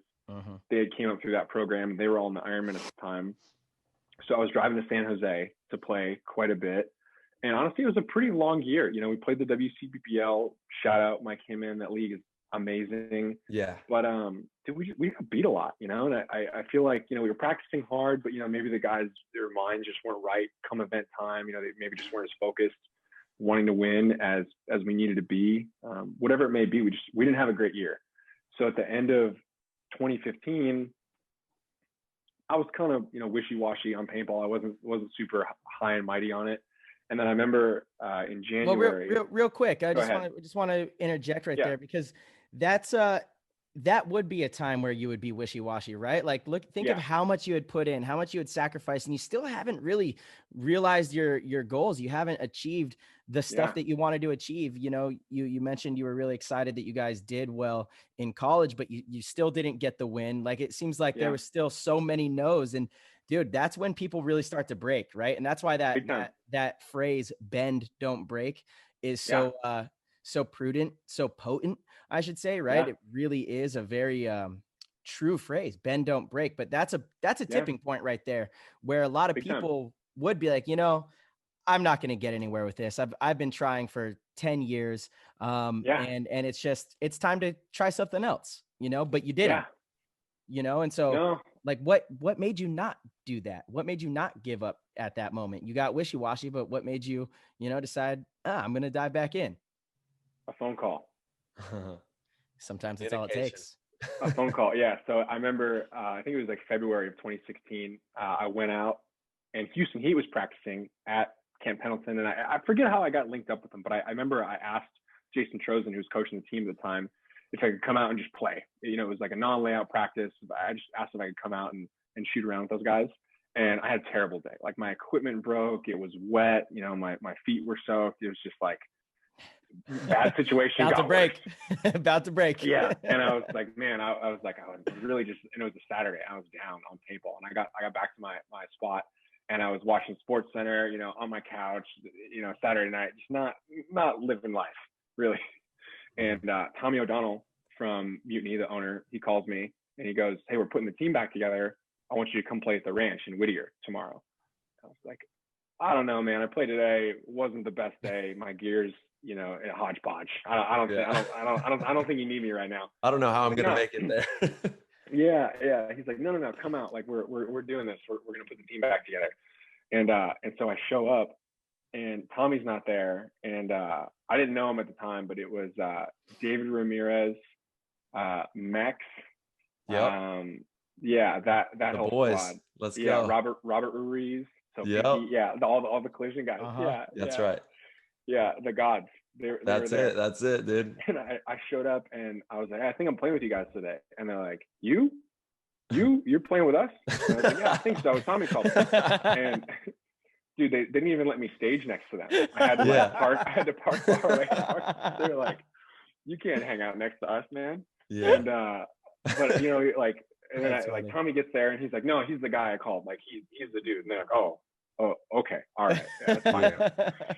They came up through that program. They were all in the Ironman at the time. So I was driving to San Jose to play quite a bit. And honestly, it was a pretty long year. We played the WCBPL. Shout out Mike Heyman. That league is amazing. Yeah. But dude, we got beat a lot, and I feel like, we were practicing hard, but, maybe the guys, their minds just weren't right come event time. They maybe just weren't as focused, wanting to win as we needed to be. Whatever it may be, we didn't have a great year. So at the end of 2015, I was kind of wishy-washy on paintball. I wasn't super high and mighty on it. And then I remember in January. Well, real quick, I just want to interject right there, because that would be a time where you would be wishy-washy, right? Like, think of how much you had put in, how much you had sacrificed, and you still haven't really realized your goals. You haven't achieved the stuff that you wanted to achieve. You mentioned you were really excited that you guys did well in college, but you still didn't get the win. Like, it seems like there was still so many no's, and dude, that's when people really start to break, right? And that's why that phrase "bend, don't break" is so prudent, so potent, I should say, right? It really is a very true phrase, "bend, don't break." But that's a tipping point right there, where a lot of people would be like, I'm not going to get anywhere with this. I've been trying for 10 years. And it's time to try something else, but you didn't, and so like, what made you not do that? What made you not give up at that moment? You got wishy-washy, but what made you, decide, I'm going to dive back in? A phone call. Sometimes that's all it takes. A phone call. Yeah. So I remember, I think it was like February of 2016. I went out, and Houston Heat was practicing at Camp Pendleton. And I forget how I got linked up with him, but I remember I asked Jason Trozen, who was coaching the team at the time, if I could come out and just play. You know, it was like a non-layout practice. I just asked if I could come out and shoot around with those guys. And I had a terrible day. Like my equipment broke. It was wet. You know, my feet were soaked. It was just like bad situation. About to break. About to break. Yeah. And I was like, man, I was really just, and it was a Saturday. I was down on paintball, and I got back to my spot, and I was watching Sports Center, you know, on my couch, you know, Saturday night, just not living life really. And Tommy O'Donnell from Mutiny, the owner, he calls me and he goes, "Hey, we're putting the team back together. I want you to come play at the ranch in Whittier tomorrow." I was like, I don't know, man. I played today. It wasn't the best day. My gear's, you know, a hodgepodge. I don't think you need me right now. I don't know how I'm gonna make it there. Yeah. He's like, no, come out. Like we're doing this. We're gonna put the team back together. And so I show up, and Tommy's not there, and I didn't know him at the time, but it was David Ramirez, Mex. Yep. Yeah, that The whole boys. squad. Let's Yeah, go. Robert Ruiz. So Yep. yeah, all the collision guys. Yeah, That's right. Yeah, the gods. That's it, dude. And I showed up, and I was like, I think I'm playing with you guys today. And they're like, you're playing with us? And I was like, yeah, I think so. Tommy called me. And dude, they didn't even let me stage next to them. I had to park far away. They were like, you can't hang out next to us, man. Yeah. And but you know, like, and then like Tommy gets there, and he's like, no, he's the guy I called. Like he's the dude. And they're like, oh, okay, all right, yeah, that's fine.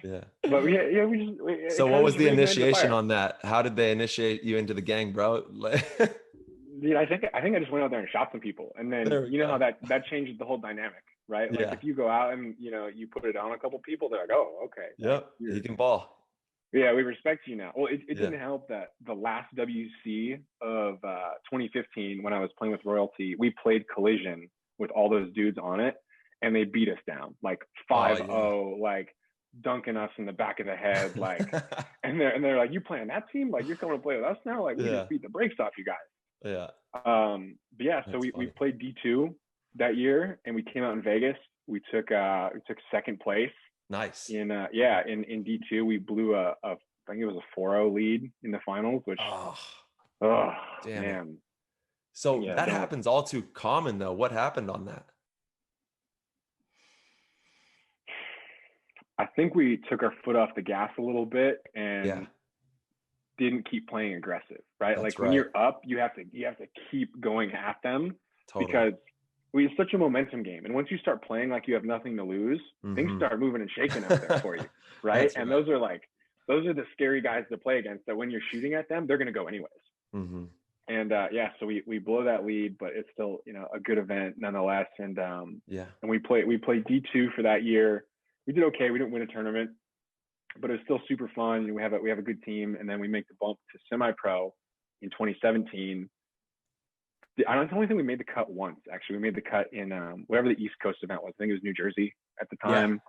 Yeah. But we So what was the initiation on that? How did they initiate you into the gang, bro? Dude, I think I just went out there and shot some people, and then you know how that changes the whole dynamic, right? Like if you go out and you know you put it on a couple people, they're like, oh, okay. Yep, you can ball. Yeah, we respect you now. Well, it didn't help that the last WC of 2015, when I was playing with Royalty, we played Collision with all those dudes on it, and they beat us down like 5-0, like dunking us in the back of the head, like, and they're like, you playing that team? Like you're coming to play with us now? Like we just beat the brakes off you guys. Yeah. But yeah, so we played D2 that year, and we came out in Vegas. We took second place. Nice. In D2, we blew I think it was a 4-0 lead in the finals, which damn. Man. So that happens all too common though. What happened on that? I think we took our foot off the gas a little bit and didn't keep playing aggressive, right? That's when you're up, you have to keep going at them because it's such a momentum game. And once you start playing like you have nothing to lose, things start moving and shaking out there for you, right? And those are the scary guys to play against, that when you're shooting at them, they're going to go anyways. And so we blow that lead, but it's still, you know, a good event nonetheless. And and we played D2 for that year. We did okay. We didn't win a tournament, but it was still super fun. We have a good team, and then we make the bump to semi-pro in 2017. I don't think we made the cut once. Actually, we made the cut in whatever the East Coast event was. I think it was New Jersey at the time,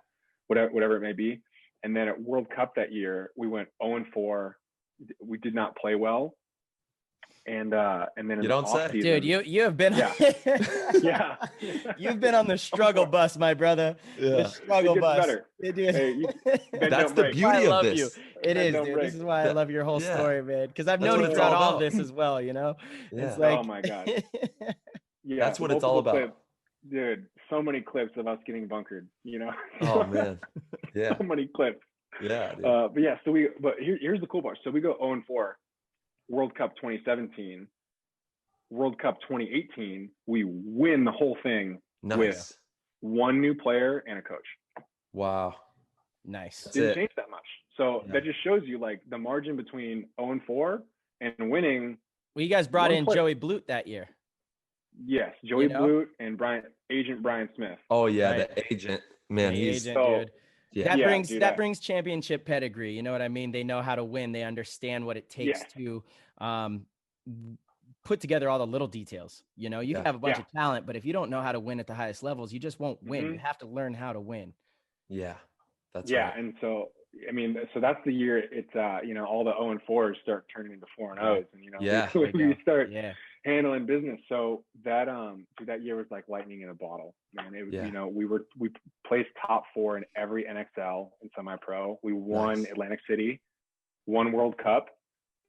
whatever it may be. And then at World Cup that year, we went 0-4. We did not play well. And then you don't say, dude, you have been you've been on the struggle bus, my brother. The struggle bus. That's the beauty of this. You. It is, dude. This is why I love your whole story, man. Because I've known you throughout all this as well. You know, it's like, oh my god, that's what it's all about, clips. Dude. So many clips of us getting bunkered. You know. Oh man, yeah. So many clips. Yeah. Dude. But here's the cool part. So we go 0-4. World Cup 2017, World Cup 2018, we win the whole thing with one new player and a coach. Wow. Nice. Didn't change that much. So that just shows you like the margin between 0-4 and winning. Well, you guys brought in Joey Blute that year. Yes, Joey Blute and Agent Brian Smith. Oh yeah, the agent. Man, he's dude. That brings championship pedigree. You know what I mean? They know how to win. They understand what it takes to put together all the little details. You know, you can have a bunch of talent, but if you don't know how to win at the highest levels, you just won't win. You have to learn how to win. Yeah, that's right. And so I mean, so that's the year it's you know, all the 0-4s start turning into 4-0s, and you know, we start handling business. So that that year was like lightning in a bottle, man. It was you know, we placed top 4 in every NXL and semi-pro. We won Atlantic City, won World Cup,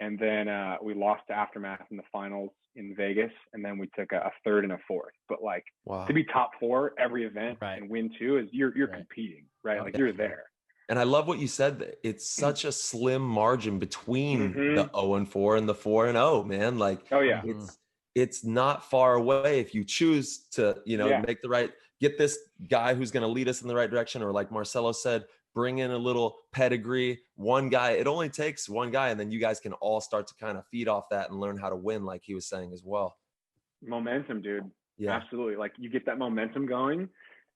and then we lost to Aftermath in the finals in Vegas, and then we took a third and a fourth. But like to be top 4 every event and win 2 is you're competing, right? Like you're there. And I love what you said, that it's such a slim margin between the 0-4 and the 4-0, man. Like, it's not far away if you choose to, make the right, get this guy who's going to lead us in the right direction. Or like Marcelo said, bring in a little pedigree, one guy. It only takes one guy, and then you guys can all start to kind of feed off that and learn how to win, like he was saying as well. Momentum, dude. Yeah, absolutely. Like you get that momentum going.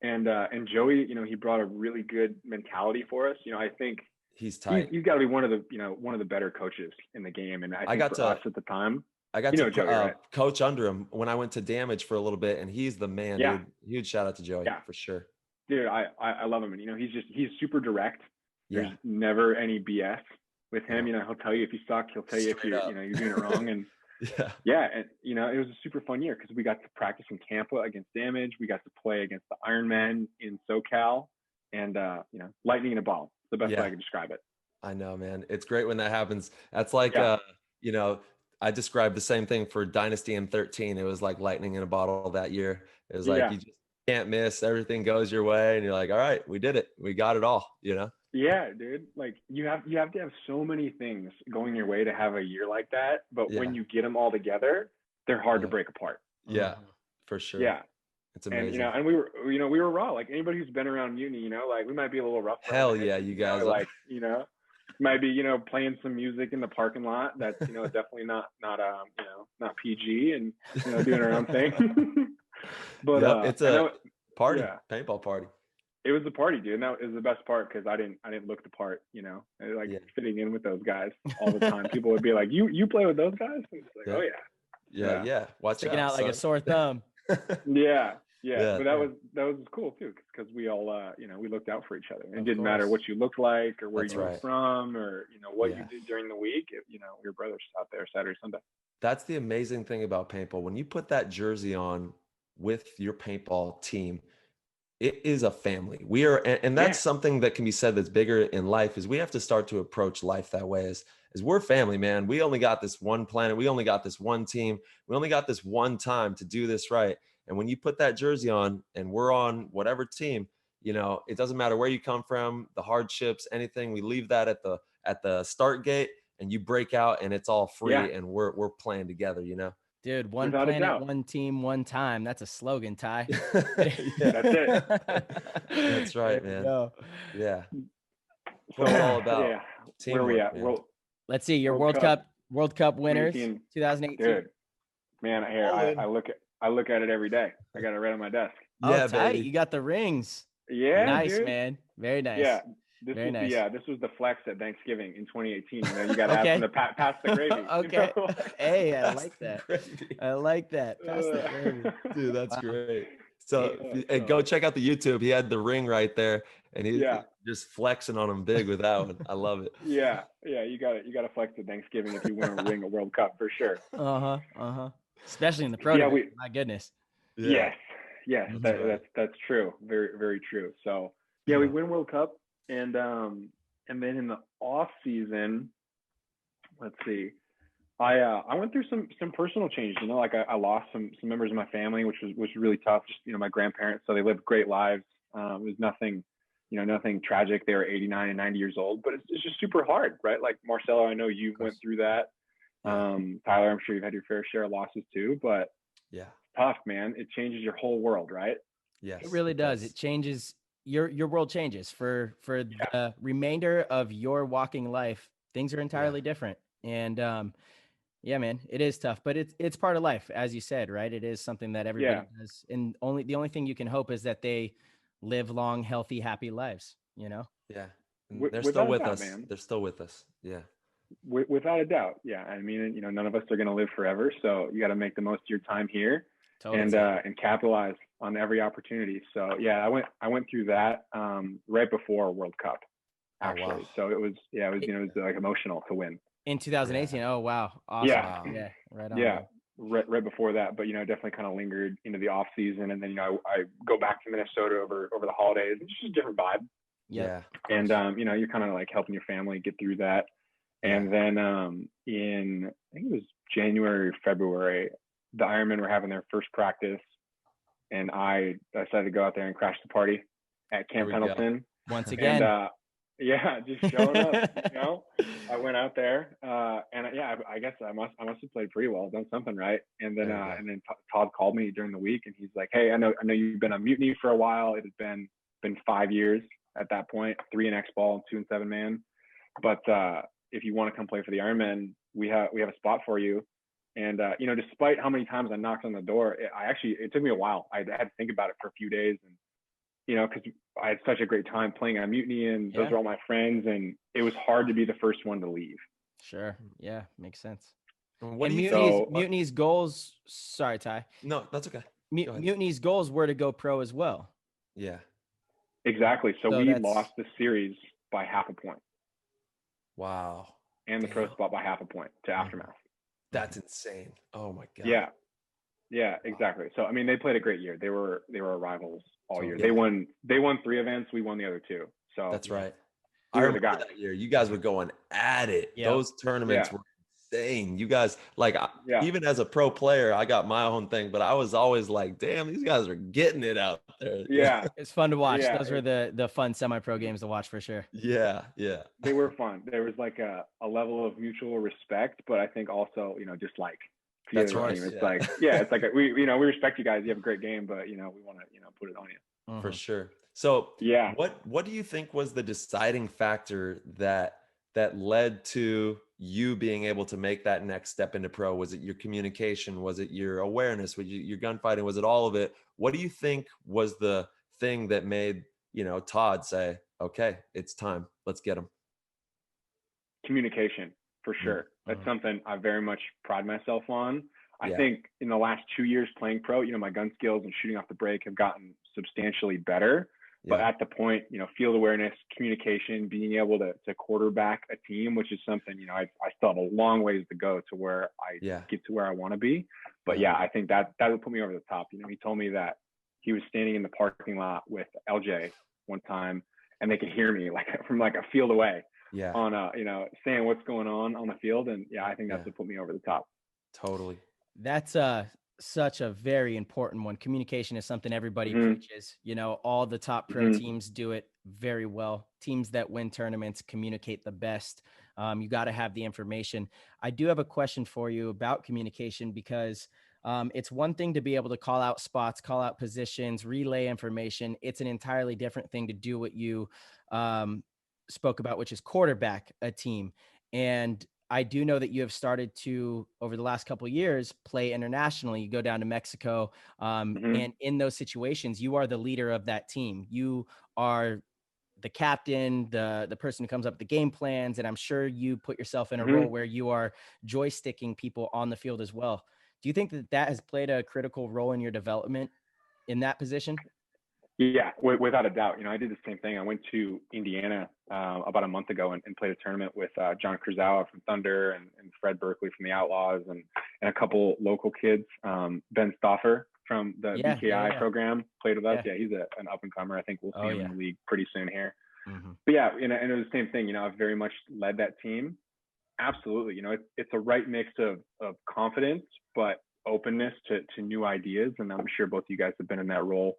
And Joey, he brought a really good mentality for us. I think he's tight. He's got to be one of the better coaches in the game. And I think got for us at the time, I got to Joey, right? coach under him when I went to Damage for a little bit, and he's the man. Yeah. Dude. Huge shout out to Joey for sure. Dude, I love him, and he's super direct. There's never any BS with him. He'll tell you if you suck. He'll tell you if you're you're doing it wrong. And and it was a super fun year because we got to practice in Tampa against Damage. We got to play against the Ironmen in Socal, and lightning in a ball. It's the best way I can describe it. I know, man. It's great when that happens. That's like I described the same thing for Dynasty in 13. It was like lightning in a bottle that year. It was like you just can't miss. Everything goes your way, and you're like, all right, we did it. We got it all. Yeah, dude. Like you have to have so many things going your way to have a year like that. But when you get them all together, they're hard to break apart. Yeah, for sure. Yeah, it's amazing. And and we were raw. Like anybody who's been around uni, like we might be a little rough. Hell yeah, you guys. Might be playing some music in the parking lot. That's definitely not PG, and doing our own thing. But it's a party, paintball party. It was the party, dude. And that was the best part because I didn't look the part, fitting in with those guys all the time. People would be like, "You play with those guys?" And it's like, "Oh yeah. Watch sticking out like a sore thumb." Yeah. But that was cool too because we all we looked out for each other. It didn't matter what you looked like or where you were from or what you did during the week. We were brothers out there Saturday, Sunday. That's the amazing thing about paintball. When you put that jersey on with your paintball team, it is a family. We are, and that's something that can be said that's bigger in life, is we have to start to approach life that way as we're family, man. We only got this one planet. We only got this one team. We only got this one time to do this right. And when you put that jersey on and we're on whatever team, it doesn't matter where you come from, the hardships, anything, we leave that at the start gate and you break out and it's all free and we're playing together, Dude, one Without planet, one team, one time. That's a slogan, Ty. That's it. That's right, man. Yeah. So all about where are we at? Let's see your World Cup winners, 2018. Dude, man, I look at it every day. I got it right on my desk. Oh, tight. Baby. You got the rings. Yeah, nice, dude. Man. Very nice. Yeah. This was the flex at Thanksgiving in 2018. You got to ask them to pass the gravy. Okay. Hey, I like that. I like that. Pass the gravy. Dude, that's great. So go check out the YouTube. He had the ring right there, and he's just flexing on him big with that one. I love it. Yeah. You got to flex at Thanksgiving if you win a ring at World Cup for sure. Especially in the pro. My goodness. Yes. That's true. Very, very true. So we win World Cup. And then in the off season, let's see, I went through some personal changes. Like I lost some members of my family, which was really tough. Just my grandparents, so they lived great lives. It was nothing tragic. They were 89 and 90 years old, but it's just super hard, right? Like Marcelo, I know you went through that. Tyler, I'm sure you've had your fair share of losses too, but tough, man. It changes your whole world, right? Yes, it really does. It changes. Your world changes for the remainder of your walking life. Things are entirely different. And man, it is tough, but it's part of life, as you said, right? It is something that everybody does. And the only thing you can hope is that they live long, healthy, happy lives, Yeah. They're still with us. Man. They're still with us. Yeah. Without a doubt. Yeah. I mean, none of us are going to live forever. So you got to make the most of your time here and capitalize on every opportunity. So I went through that right before World Cup, actually. Oh, wow. So it was like emotional to win in 2018. Oh wow, awesome. Yeah, right on. Yeah, right before that, but definitely kind of lingered into the off season, and then I go back to Minnesota over the holidays. It's just a different vibe. Yeah, and you're kind of like helping your family get through that, And then in, I think it was January or February, the Ironmen were having their first practice, and I decided to go out there and crash the party at Camp Pendleton. Once again. And yeah, just showing up, you know. I went out there, and yeah, I guess I must have played pretty well, done something right. And then Todd called me during the week, and he's like, "Hey, I know you've been on mutiny for a while. It has been 5 years at that point, 3 in X ball, 2 in 7-man. But if you want to come play for the Ironmen, we have a spot for you." And you know, despite how many times I knocked on the door, it took me a while. I had to think about it for a few days, and you know, because I had such a great time playing on mutiny, and those are all my friends, and it was hard to be the first one to leave. Sure. Yeah, makes sense. What and do you Mutiny's goals? Sorry, Ty. No, that's okay. Mutiny's goals were to go pro as well. Yeah. Exactly. So we lost the series by half a point. Wow. And the pro spot by half a point to Aftermath. That's insane. Oh my God. Yeah. Yeah, exactly. So I mean, they played a great year. They were our rivals all year. They won 3 events. We won the other 2. So that's right. I remember that year. You guys were going at it. Yep. Those tournaments were insane. You guys, like, even as a pro player, I got my own thing, but I was always like, damn, these guys are getting it out there. Yeah. It's fun to watch. Those were the fun semi-pro games to watch for sure. Yeah. Yeah. They were fun. There was like a level of mutual respect, but I think also, you know, just like, that's right. It's like, it's like we respect you guys. You have a great game, but you know, we want to, you know, put it on you. For sure. So what do you think was the deciding factor that led to you being able to make that next step into pro? Was it your communication? Was it your awareness? Was it your gunfighting? Was it all of it? What do you think was the thing that made, you know, Todd say, okay, it's time, let's get him? Communication, for sure. That's something I very much pride myself on. I think in the last 2 years playing pro, you know, my gun skills and shooting off the break have gotten substantially better. But at the point, you know, field awareness, communication, being able to quarterback a team, which is something, you know, I still have a long ways to go to where I get to where I want to be. But I think that would put me over the top. You know, he told me that he was standing in the parking lot with LJ one time, and they could hear me like from like a field away. On you know, saying what's going on the field. And I think that's what put me over the top. Totally. That's such a very important one. Communication is something everybody preaches. You know, all the top pro teams do it very well. Teams that win tournaments communicate the best. You got to have the information. I do have a question for you about communication, because it's one thing to be able to call out spots, call out positions, relay information. It's an entirely different thing to do what you spoke about, which is quarterback a team. And I do know that you have started to, over the last couple of years, play internationally. You go down to Mexico, and in those situations, you are the leader of that team. You are the captain, the person who comes up with the game plans, and I'm sure you put yourself in a role where you are joysticking people on the field as well. Do you think that has played a critical role in your development in that position? Yeah, without a doubt. You know, I did the same thing. I went to Indiana about a month ago and played a tournament with John Kurzawa from Thunder and Fred Berkeley from the Outlaws and a couple local kids. Ben Stoffer from the BKI program played with us. Yeah, he's an up and comer. I think we'll see him in the league pretty soon here. But you know, and it was the same thing. You know, I've very much led that team. Absolutely. You know, it's a right mix of confidence, but openness to new ideas. And I'm sure both of you guys have been in that role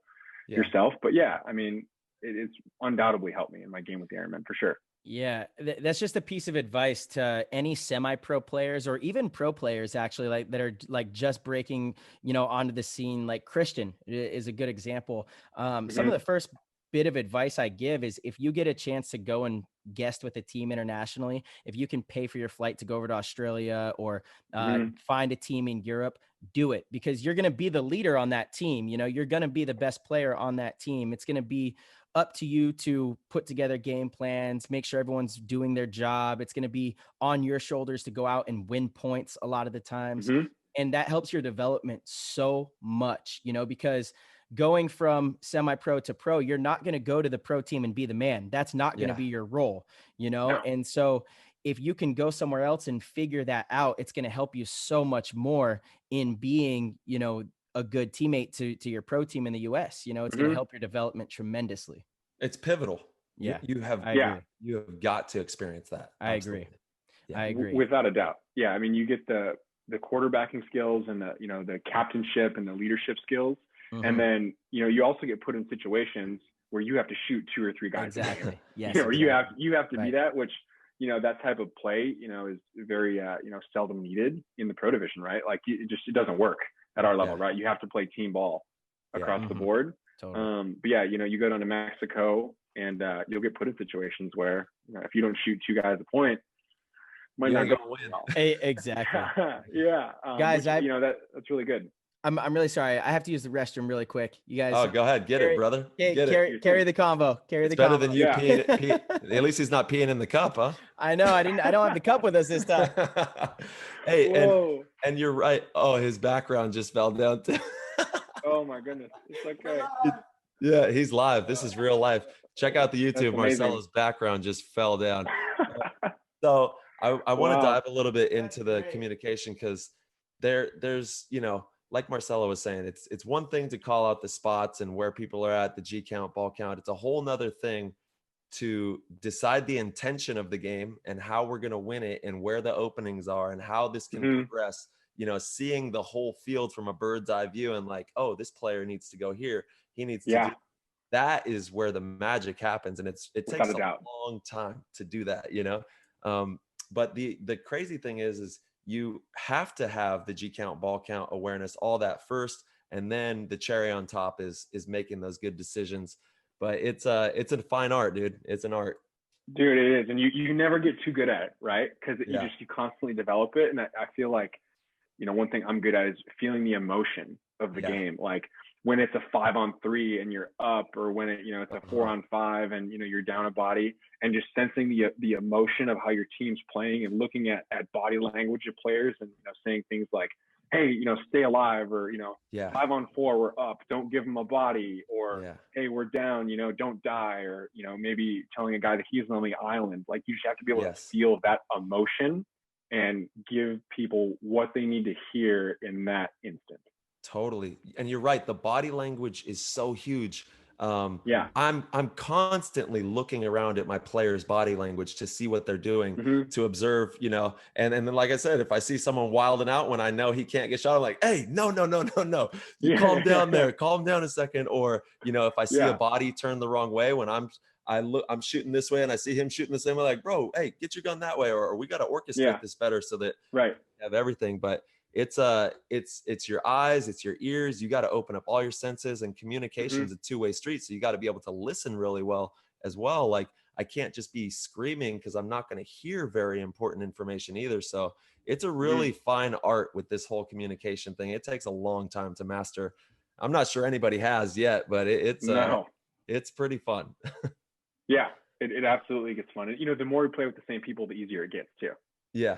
yourself. But I mean, it's undoubtedly helped me in my game with the Ironman for sure. Yeah, that's just a piece of advice to any semi-pro players or even pro players, actually, like that are like just breaking, you know, onto the scene. Like Christian is a good example. Some of the first bit of advice I give is, if you get a chance to go and guest with a team internationally, if you can pay for your flight to go over to Australia or find a team in Europe, do it, because you're going to be the leader on that team. You know, you're going to be the best player on that team. It's going to be up to you to put together game plans, make sure everyone's doing their job. It's going to be on your shoulders to go out and win points a lot of the times. And that helps your development so much, you know, because going from semi-pro to pro, you're not going to go to the pro team and be the man. That's not going to be your role, you know? No. And so if you can go somewhere else and figure that out, it's going to help you so much more in being, you know, a good teammate to your pro team in the US. You know, it's going to help your development tremendously. It's pivotal. Yeah. You have got to experience that. I agree. I agree. Without a doubt. Yeah. I mean, you get the quarterbacking skills and the captainship and the leadership skills. And then, you also get put in situations where you have to shoot 2 or 3 guys. Exactly. Yes. Or you have to Right. be that, which, that type of play, is very, seldom needed in the pro division, right? Like it doesn't work at our level, right? You have to play team ball across the board. Totally. But yeah, you go down to Mexico and you'll get put in situations where, if you don't shoot 2 guys a point, might not go win. Exactly. Yeah. Guys, which, that's really good. I'm really sorry. I have to use the restroom really quick. You guys. Oh, go ahead. Get it, brother. Carry the convo. It's better than you peeing. At least he's not peeing in the cup, huh? I know. I don't have the cup with us this time. Hey, and you're right. Oh, his background just fell down. Oh my goodness. It's okay. Yeah, he's live. This is real life. Check out the YouTube. Marcelo's background just fell down. So I want to dive a little bit into the communication, because there's, like Marcelo was saying, it's one thing to call out the spots and where people are at, the G count, ball count. It's a whole nother thing to decide the intention of the game and how we're going to win it and where the openings are and how this can progress, seeing the whole field from a bird's eye view and like, oh, this player needs to go here. He needs to do that. Is where the magic happens. And it takes a long time to do that, but the crazy thing is you have to have the G count, ball count, awareness, all that first, and then the cherry on top is making those good decisions. But it's a fine art, dude. It's an art. Dude, it is. And you never get too good at it, right? Because you constantly develop it. And I feel like, one thing I'm good at is feeling the emotion of the game. Like when it's a 5-on-3 and you're up, or when it's a 4-on-5 and you're down a body, and just sensing the emotion of how your team's playing and looking at body language of players and saying things like, hey, stay alive, or 5-on-4, we're up, don't give them a body, or hey, we're down, don't die, or maybe telling a guy that he's on the island. Like, you just have to be able to feel that emotion and give people what they need to hear in that instant. Totally. And you're right. The body language is so huge. I'm constantly looking around at my players' body language to see what they're doing, to observe, and then, like I said, if I see someone wilding out when I know he can't get shot, I'm like, hey, no. You calm down there, calm down a second. Or, if I see a body turn the wrong way when I'm shooting this way and I see him shooting the same way, like, bro, hey, get your gun that way, or we got to orchestrate this better so that we have everything. But it's your eyes, it's your ears. You got to open up all your senses, and communication is a two-way street. So you got to be able to listen really well as well. Like, I can't just be screaming, because I'm not going to hear very important information either. So it's a really fine art with this whole communication thing. It takes a long time to master. I'm not sure anybody has yet, but it's pretty fun. Yeah, it absolutely gets fun. And, the more we play with the same people, the easier it gets too. Yeah,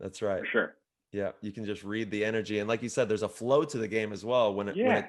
that's right. For sure. Yeah, you can just read the energy, and like you said, there's a flow to the game as well. When a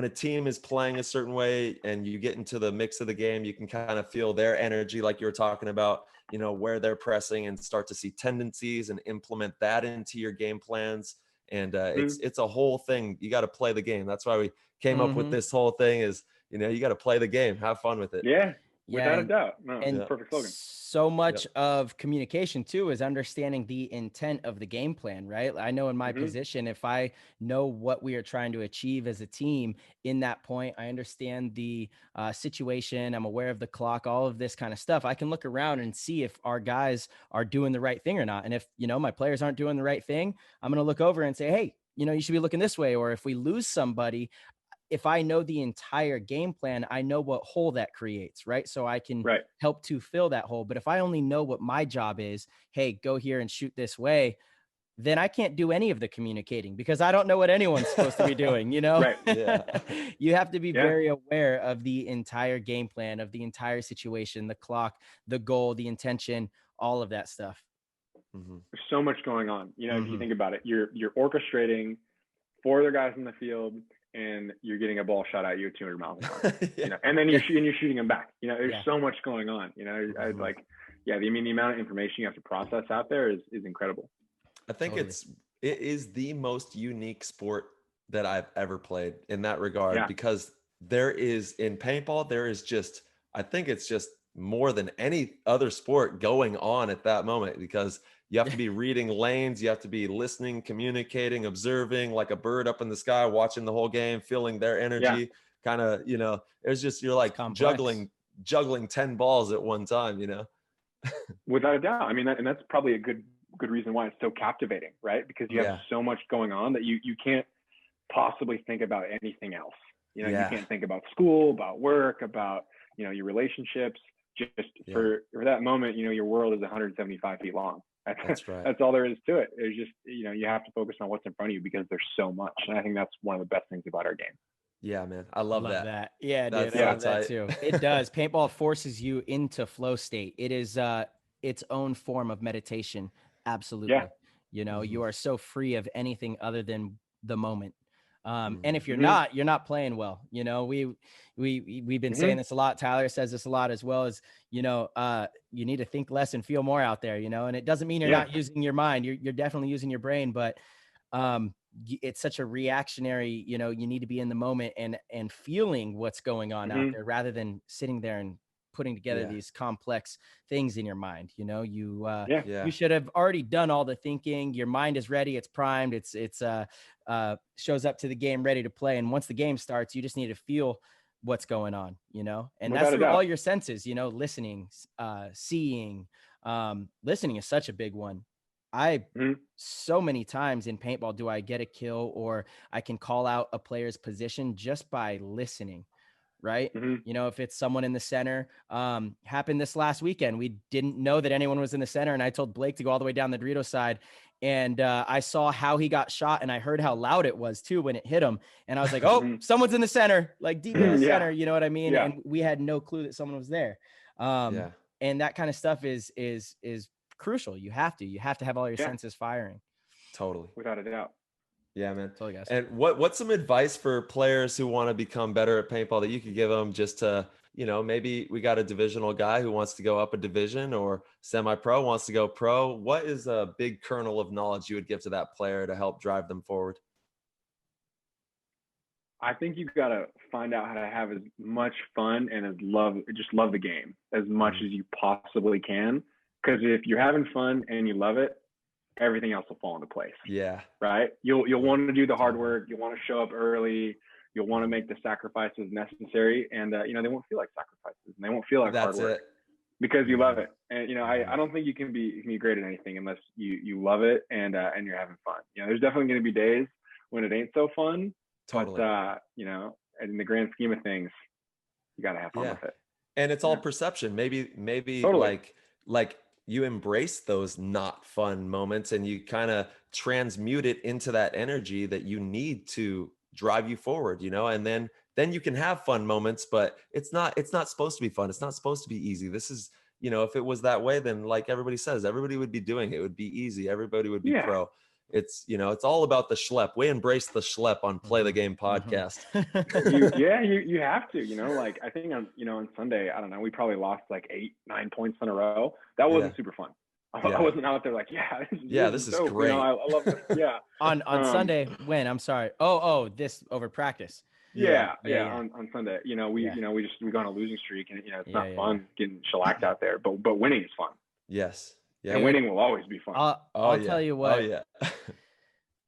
team is playing a certain way, and you get into the mix of the game, you can kind of feel their energy, like you were talking about, where they're pressing, and start to see tendencies and implement that into your game plans. And it's a whole thing. You got to play the game. That's why we came up with this whole thing. Is you got to play the game, have fun with it. Yeah. Without a doubt. No, and perfect slogan. So much of communication too is understanding the intent of the game plan, right? I know in my position, if I know what we are trying to achieve as a team in that point, I understand the situation, I'm aware of the clock, all of this kind of stuff. I can look around and see if our guys are doing the right thing or not. And if, my players aren't doing the right thing, I'm going to look over and say, hey, you should be looking this way. Or if we lose somebody, if I know the entire game plan, I know what hole that creates, right? So I can help to fill that hole. But if I only know what my job is, hey, go here and shoot this way, then I can't do any of the communicating, because I don't know what anyone's supposed to be doing, Right. Yeah. You have to be very aware of the entire game plan, of the entire situation, the clock, the goal, the intention, all of that stuff. There's so much going on. If you think about it, you're orchestrating 4 other guys in the field, and you're getting a ball shot at you at 200 miles an hour, and then you're shooting them back. There's so much going on. The amount of information you have to process out there is incredible. I think it is the most unique sport that I've ever played in that regard, because there is, in paintball, there is just, I think it's just more than any other sport going on at that moment, because You have to be reading lanes. You have to be listening, communicating, observing like a bird up in the sky, watching the whole game, feeling their energy. Kind of, it's just, you're like juggling 10 balls at one time, Without a doubt. I mean, and that's probably a good reason why it's so captivating, right? Because you have so much going on that you can't possibly think about anything else. You can't think about school, about work, about, your relationships. Just for that moment, your world is 175 feet long. That's right. That's all there is to it. It's just, you have to focus on what's in front of you because there's so much. And I think that's one of the best things about our game. Yeah, man. I love that. Yeah, dude. I love that too. It does. Paintball forces you into flow state. It is its own form of meditation. Absolutely. Yeah. You are so free of anything other than the moment. And if you're not playing well. We've been saying this a lot. Tyler says this a lot as well, as you need to think less and feel more out there, and it doesn't mean you're not using your mind. You're definitely using your brain, but it's such a reactionary, you need to be in the moment and feeling what's going on out there rather than sitting there and putting together these complex things in your mind. You should have already done all the thinking. Your mind is ready. It's primed. It's shows up to the game ready to play. And once the game starts, you just need to feel what's going on, and that's through all your senses, listening, seeing, listening is such a big one. So many times in paintball do I get a kill or I can call out a player's position just by listening, right? If it's someone in the center, happened this last weekend. We didn't know that anyone was in the center, and I told Blake to go all the way down the Dorito side, and I saw how he got shot, and I heard how loud it was too when it hit him, and I was like, oh, someone's in the center, like deep in the center, you know what I mean? And we had no clue that someone was there. And that kind of stuff is crucial. You have to have all your senses firing. Totally. Without a doubt. Yeah, man. Totally, guys. And what's some advice for players who want to become better at paintball that you could give them, just to, maybe we got a divisional guy who wants to go up a division, or semi-pro wants to go pro. What is a big kernel of knowledge you would give to that player to help drive them forward? I think you've got to find out how to have as much fun and just love the game as much as you possibly can. Because if you're having fun and you love it, everything else will fall into place. Yeah. Right. You'll want to do the hard work. You'll want to show up early. You'll want to make the sacrifices necessary. And, they won't feel like sacrifices, and they won't feel like hard work because you love it. And, I don't think you can be great at anything unless you love it and you're having fun. There's definitely going to be days when it ain't so fun. Totally. But, in the grand scheme of things, you got to have fun with it. And it's all perception. Maybe totally. like you embrace those not fun moments and you kind of transmute it into that energy that you need to drive you forward, and then you can have fun moments, but it's not supposed to be fun. It's not supposed to be easy. This is, if it was that way, then like everybody says, everybody would be doing it. It would be easy. Everybody would be pro. It's, it's all about the schlep. We embrace the schlep on Play the Game podcast. You have to, like, I think on Sunday, I don't know, we probably lost like 8-9 points in a row. That wasn't super fun. I wasn't out there like, this is dope. Great. I love this. Yeah. on Sunday, when? I'm sorry. This over practice. Yeah. On Sunday, we go on a losing streak, and it's not fun getting shellacked out there, but winning is fun. Yes. Yeah, and winning will always be fun. I'll tell you what.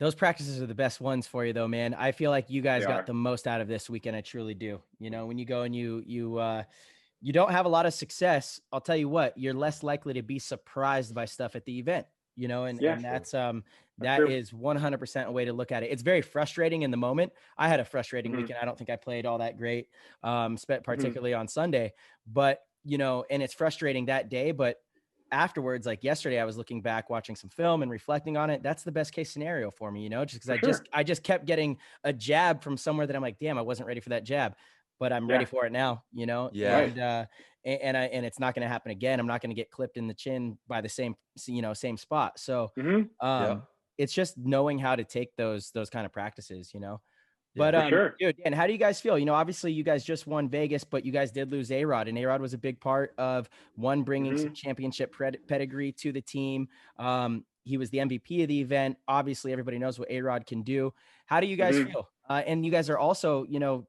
Those practices are the best ones for you, though, man. I feel like you guys got the most out of this weekend. I truly do. When you go and you don't have a lot of success, I'll tell you what, you're less likely to be surprised by stuff at the event. And that's that is 100% a way to look at it. It's very frustrating in the moment. I had a frustrating weekend. I don't think I played all that great, particularly on Sunday. But and it's frustrating that day, but afterwards, like yesterday, I was looking back, watching some film and reflecting on it. That's the best case scenario for me, just because I just kept getting a jab from somewhere that I'm like, damn, I wasn't ready for that jab, but I'm ready for it now, and it's not going to happen again. I'm not going to get clipped in the chin by the same spot. So it's just knowing how to take those kind of practices, But dude, and how do you guys feel? Obviously you guys just won Vegas, but you guys did lose A-Rod, and A-Rod was a big part of bringing some championship pedigree to the team. He was the MVP of the event. Obviously everybody knows what A-Rod can do. How do you guys feel? And you guys are also,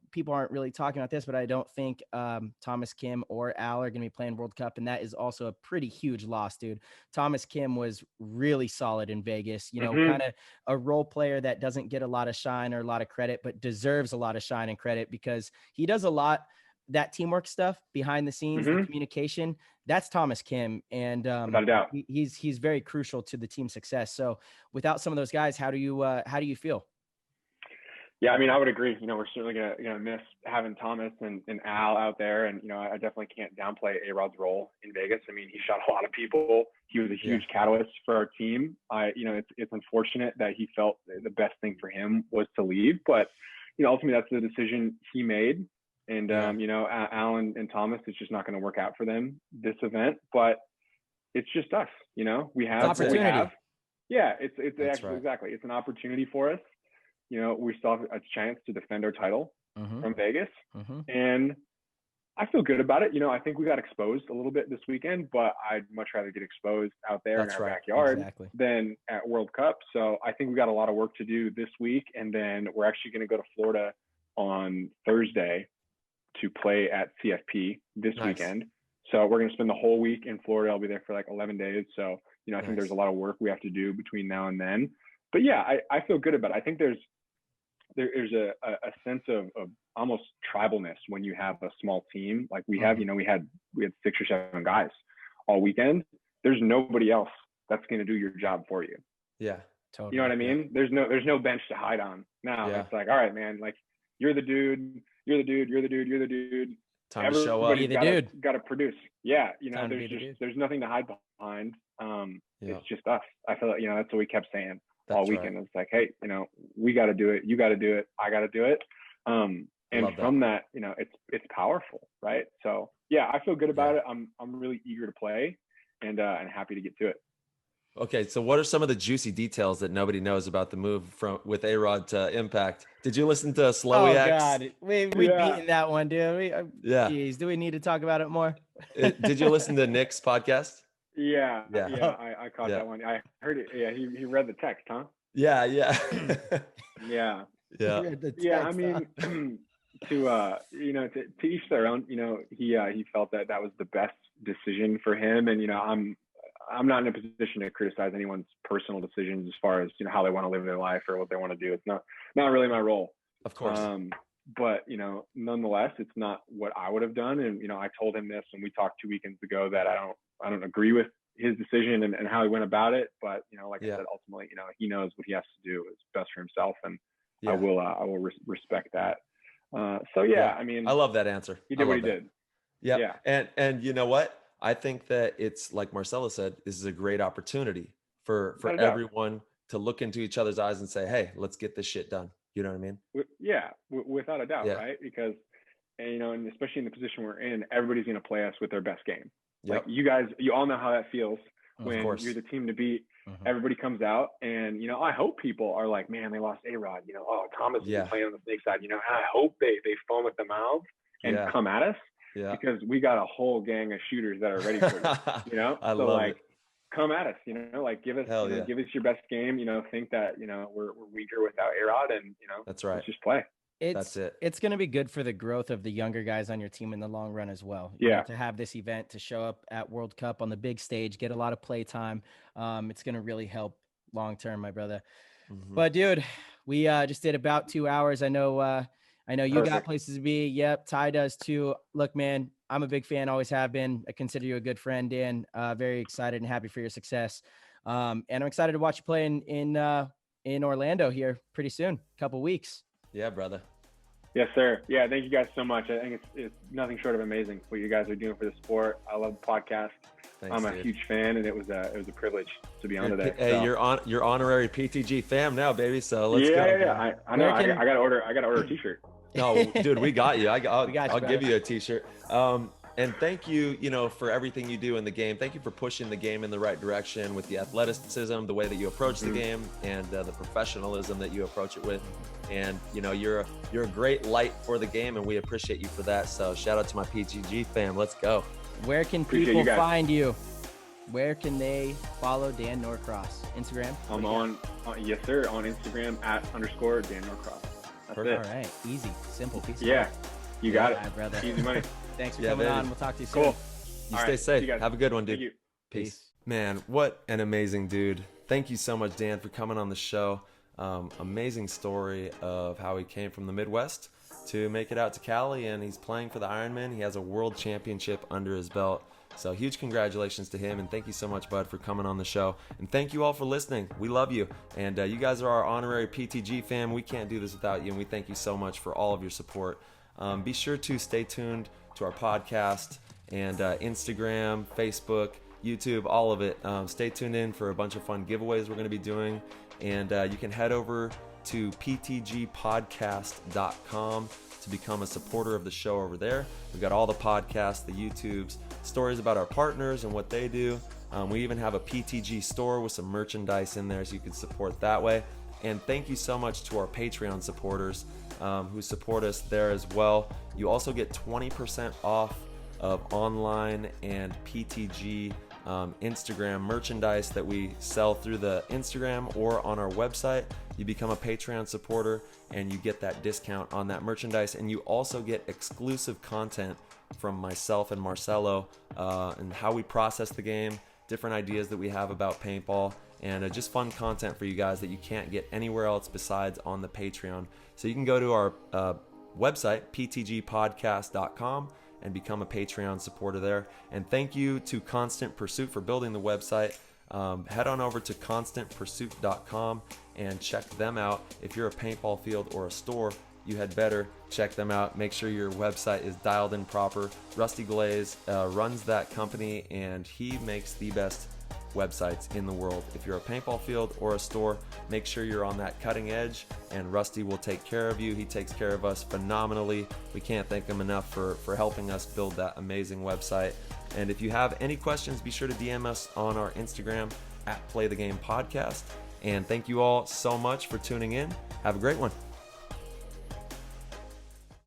people aren't really talking about this, but I don't think Thomas Kim or Al are going to be playing World Cup. And that is also a pretty huge loss, dude. Thomas Kim was really solid in Vegas, kind of a role player that doesn't get a lot of shine or a lot of credit, but deserves a lot of shine and credit because he does a lot, that teamwork stuff behind the scenes, the communication. That's Thomas Kim. And without a doubt, he's very crucial to the team's success. So without some of those guys, how do you feel? Yeah, I mean, I would agree. We're certainly gonna miss having Thomas and Al out there, and I definitely can't downplay A-Rod's role in Vegas. I mean, he shot a lot of people. He was a huge catalyst for our team. It's unfortunate that he felt the best thing for him was to leave, but ultimately that's the decision he made. And Al and Thomas, it's just not going to work out for them this event. But it's just us. We have opportunity. What we have. Yeah, it's actually right. exactly. It's an opportunity for us. We still have a chance to defend our title from Vegas. And I feel good about it. I think we got exposed a little bit this weekend, but I'd much rather get exposed out there in our backyard than at World Cup. So I think we got a lot of work to do this week. And then we're actually going to go to Florida on Thursday to play at CFP this weekend. So we're going to spend the whole week in Florida. I'll be there for like 11 days. So, I think there's a lot of work we have to do between now and then. But yeah, I feel good about it. I think there's a sense of almost tribalness when you have a small team like we have. We had 6 or 7 guys all weekend. There's nobody else that's going to do your job for you. Yeah, totally. You know what I mean? There's no bench to hide on. Now it's like, all right, man, like you're the dude. Time to show up. Be the dude. Got to produce. Yeah, there's nothing to hide behind. It's just us. I feel like that's what we kept saying all weekend. It's like, hey, we got to do it. You got to do it. I got to do it. And from that, it's powerful, right? So yeah, I feel good about it. I'm really eager to play and happy to get to it. Okay, so what are some of the juicy details that nobody knows about the move with A-Rod to Impact? Did you listen to Slowy X? Oh God, we beaten that one, dude. Geez, do we need to talk about it more? Did you listen to Nick's podcast? Yeah. I caught that one. I heard it. Yeah, he read the text, huh? Yeah. Yeah. Yeah. I mean, to each their own. He felt that was the best decision for him, and I'm not in a position to criticize anyone's personal decisions as far as how they want to live their life or what they want to do. It's not really my role. Of course. But nonetheless, it's not what I would have done. And I told him this, and we talked 2 weekends ago, that I don't agree with his decision and how he went about it. But I said, ultimately, he knows what he has to do is best for himself, and I will respect that. I mean, I love that answer. He did what he did. Yeah. And you know what? I think that it's like Marcella said, this is a great opportunity for everyone to look into each other's eyes and say, hey, let's get this shit done. You know what I mean? Without a doubt, right? Because, and especially in the position we're in, everybody's going to play us with their best game. Yep. Like you guys, you all know how that feels when you're the team to beat. Everybody comes out, and I hope people are like, man, they lost A-Rod. Thomas is playing on the snake side. And I hope they foam at the mouth and come at us. Yeah. Because we got a whole gang of shooters that are ready for it. I love it. Come at us, give us, give us your best game. Think that we're weaker without A-Rod, and that's right. Let's just play. That's it. It's going to be good for the growth of the younger guys on your team in the long run as well. To have this event, to show up at World Cup on the big stage, get a lot of play time. It's going to really help long term, my brother. But dude, we just did about 2 hours. I know you got places to be. Yep. Ty does too. Look, man, I'm a big fan. Always have been. I consider you a good friend, Dan. Very excited and happy for your success. And I'm excited to watch you play in Orlando here pretty soon, couple weeks. Yeah, brother. Yes, sir. Yeah. Thank you guys so much. I think it's nothing short of amazing what you guys are doing for the sport. I love the podcast. Thanks, I'm a huge fan, and it was a privilege to be on today. Hey, so. You're honorary PTG fam now, baby. So let's go. Yeah. I know. I gotta order a t-shirt. No, dude, we got you. I'll you, give you a t-shirt. And thank you, for everything you do in the game. Thank you for pushing the game in the right direction with the athleticism, the way that you approach the game, and the professionalism that you approach it with. And you're a great light for the game, and we appreciate you for that. So shout out to my PTG fam. Let's go. Where can people find you? Where can they follow Dan Norcross? Instagram? I'm on, yes sir, on Instagram @_Dan Norcross. That's Perfect. it. All right. Easy, simple piece. Yeah, you got All right, it. brother. Easy money. Thanks for Yeah, coming baby. on. We'll talk to you soon. Cool. You All stay right. safe. See you guys. Have a good one, dude. Thank you. Peace. Man, what an amazing dude. Thank you so much, Dan, for coming on the show. Amazing story of how he came from the Midwest to make it out to Cali, and he's playing for the Ironman. He has a world championship under his belt. So huge congratulations to him, and thank you so much, bud, for coming on the show. And thank you all for listening. We love you, and you guys are our honorary PTG fam. We can't do this without you, and we thank you so much for all of your support. Be sure to stay tuned to our podcast and Instagram, Facebook, YouTube, all of it. Stay tuned in for a bunch of fun giveaways we're going to be doing, and you can head over to ptgpodcast.com to become a supporter of the show over there. We've got all the podcasts, the YouTubes, stories about our partners and what they do. We even have a PTG store with some merchandise in there so you can support that way. And thank you so much to our Patreon supporters who support us there as well. You also get 20% off of online and PTG Instagram merchandise that we sell through the Instagram or on our website. You become a Patreon supporter and you get that discount on that merchandise, and you also get exclusive content from myself and Marcelo and how we process the game, different ideas that we have about paintball, and just fun content for you guys that you can't get anywhere else besides on the Patreon. So you can go to our website, ptgpodcast.com, and become a Patreon supporter there. And thank you to Constant Pursuit for building the website. Head on over to constantpursuit.com and check them out. If you're a paintball field or a store, you had better check them out. Make sure your website is dialed in proper. Rusty Glaze runs that company, and he makes the best websites in the world. If you're a paintball field or a store, make sure you're on that cutting edge, and Rusty will take care of you. He takes care of us phenomenally. We can't thank him enough for helping us build that amazing website. And if you have any questions, be sure to DM us on our Instagram @PlayTheGamePodcast. And thank you all so much for tuning in. Have a great one.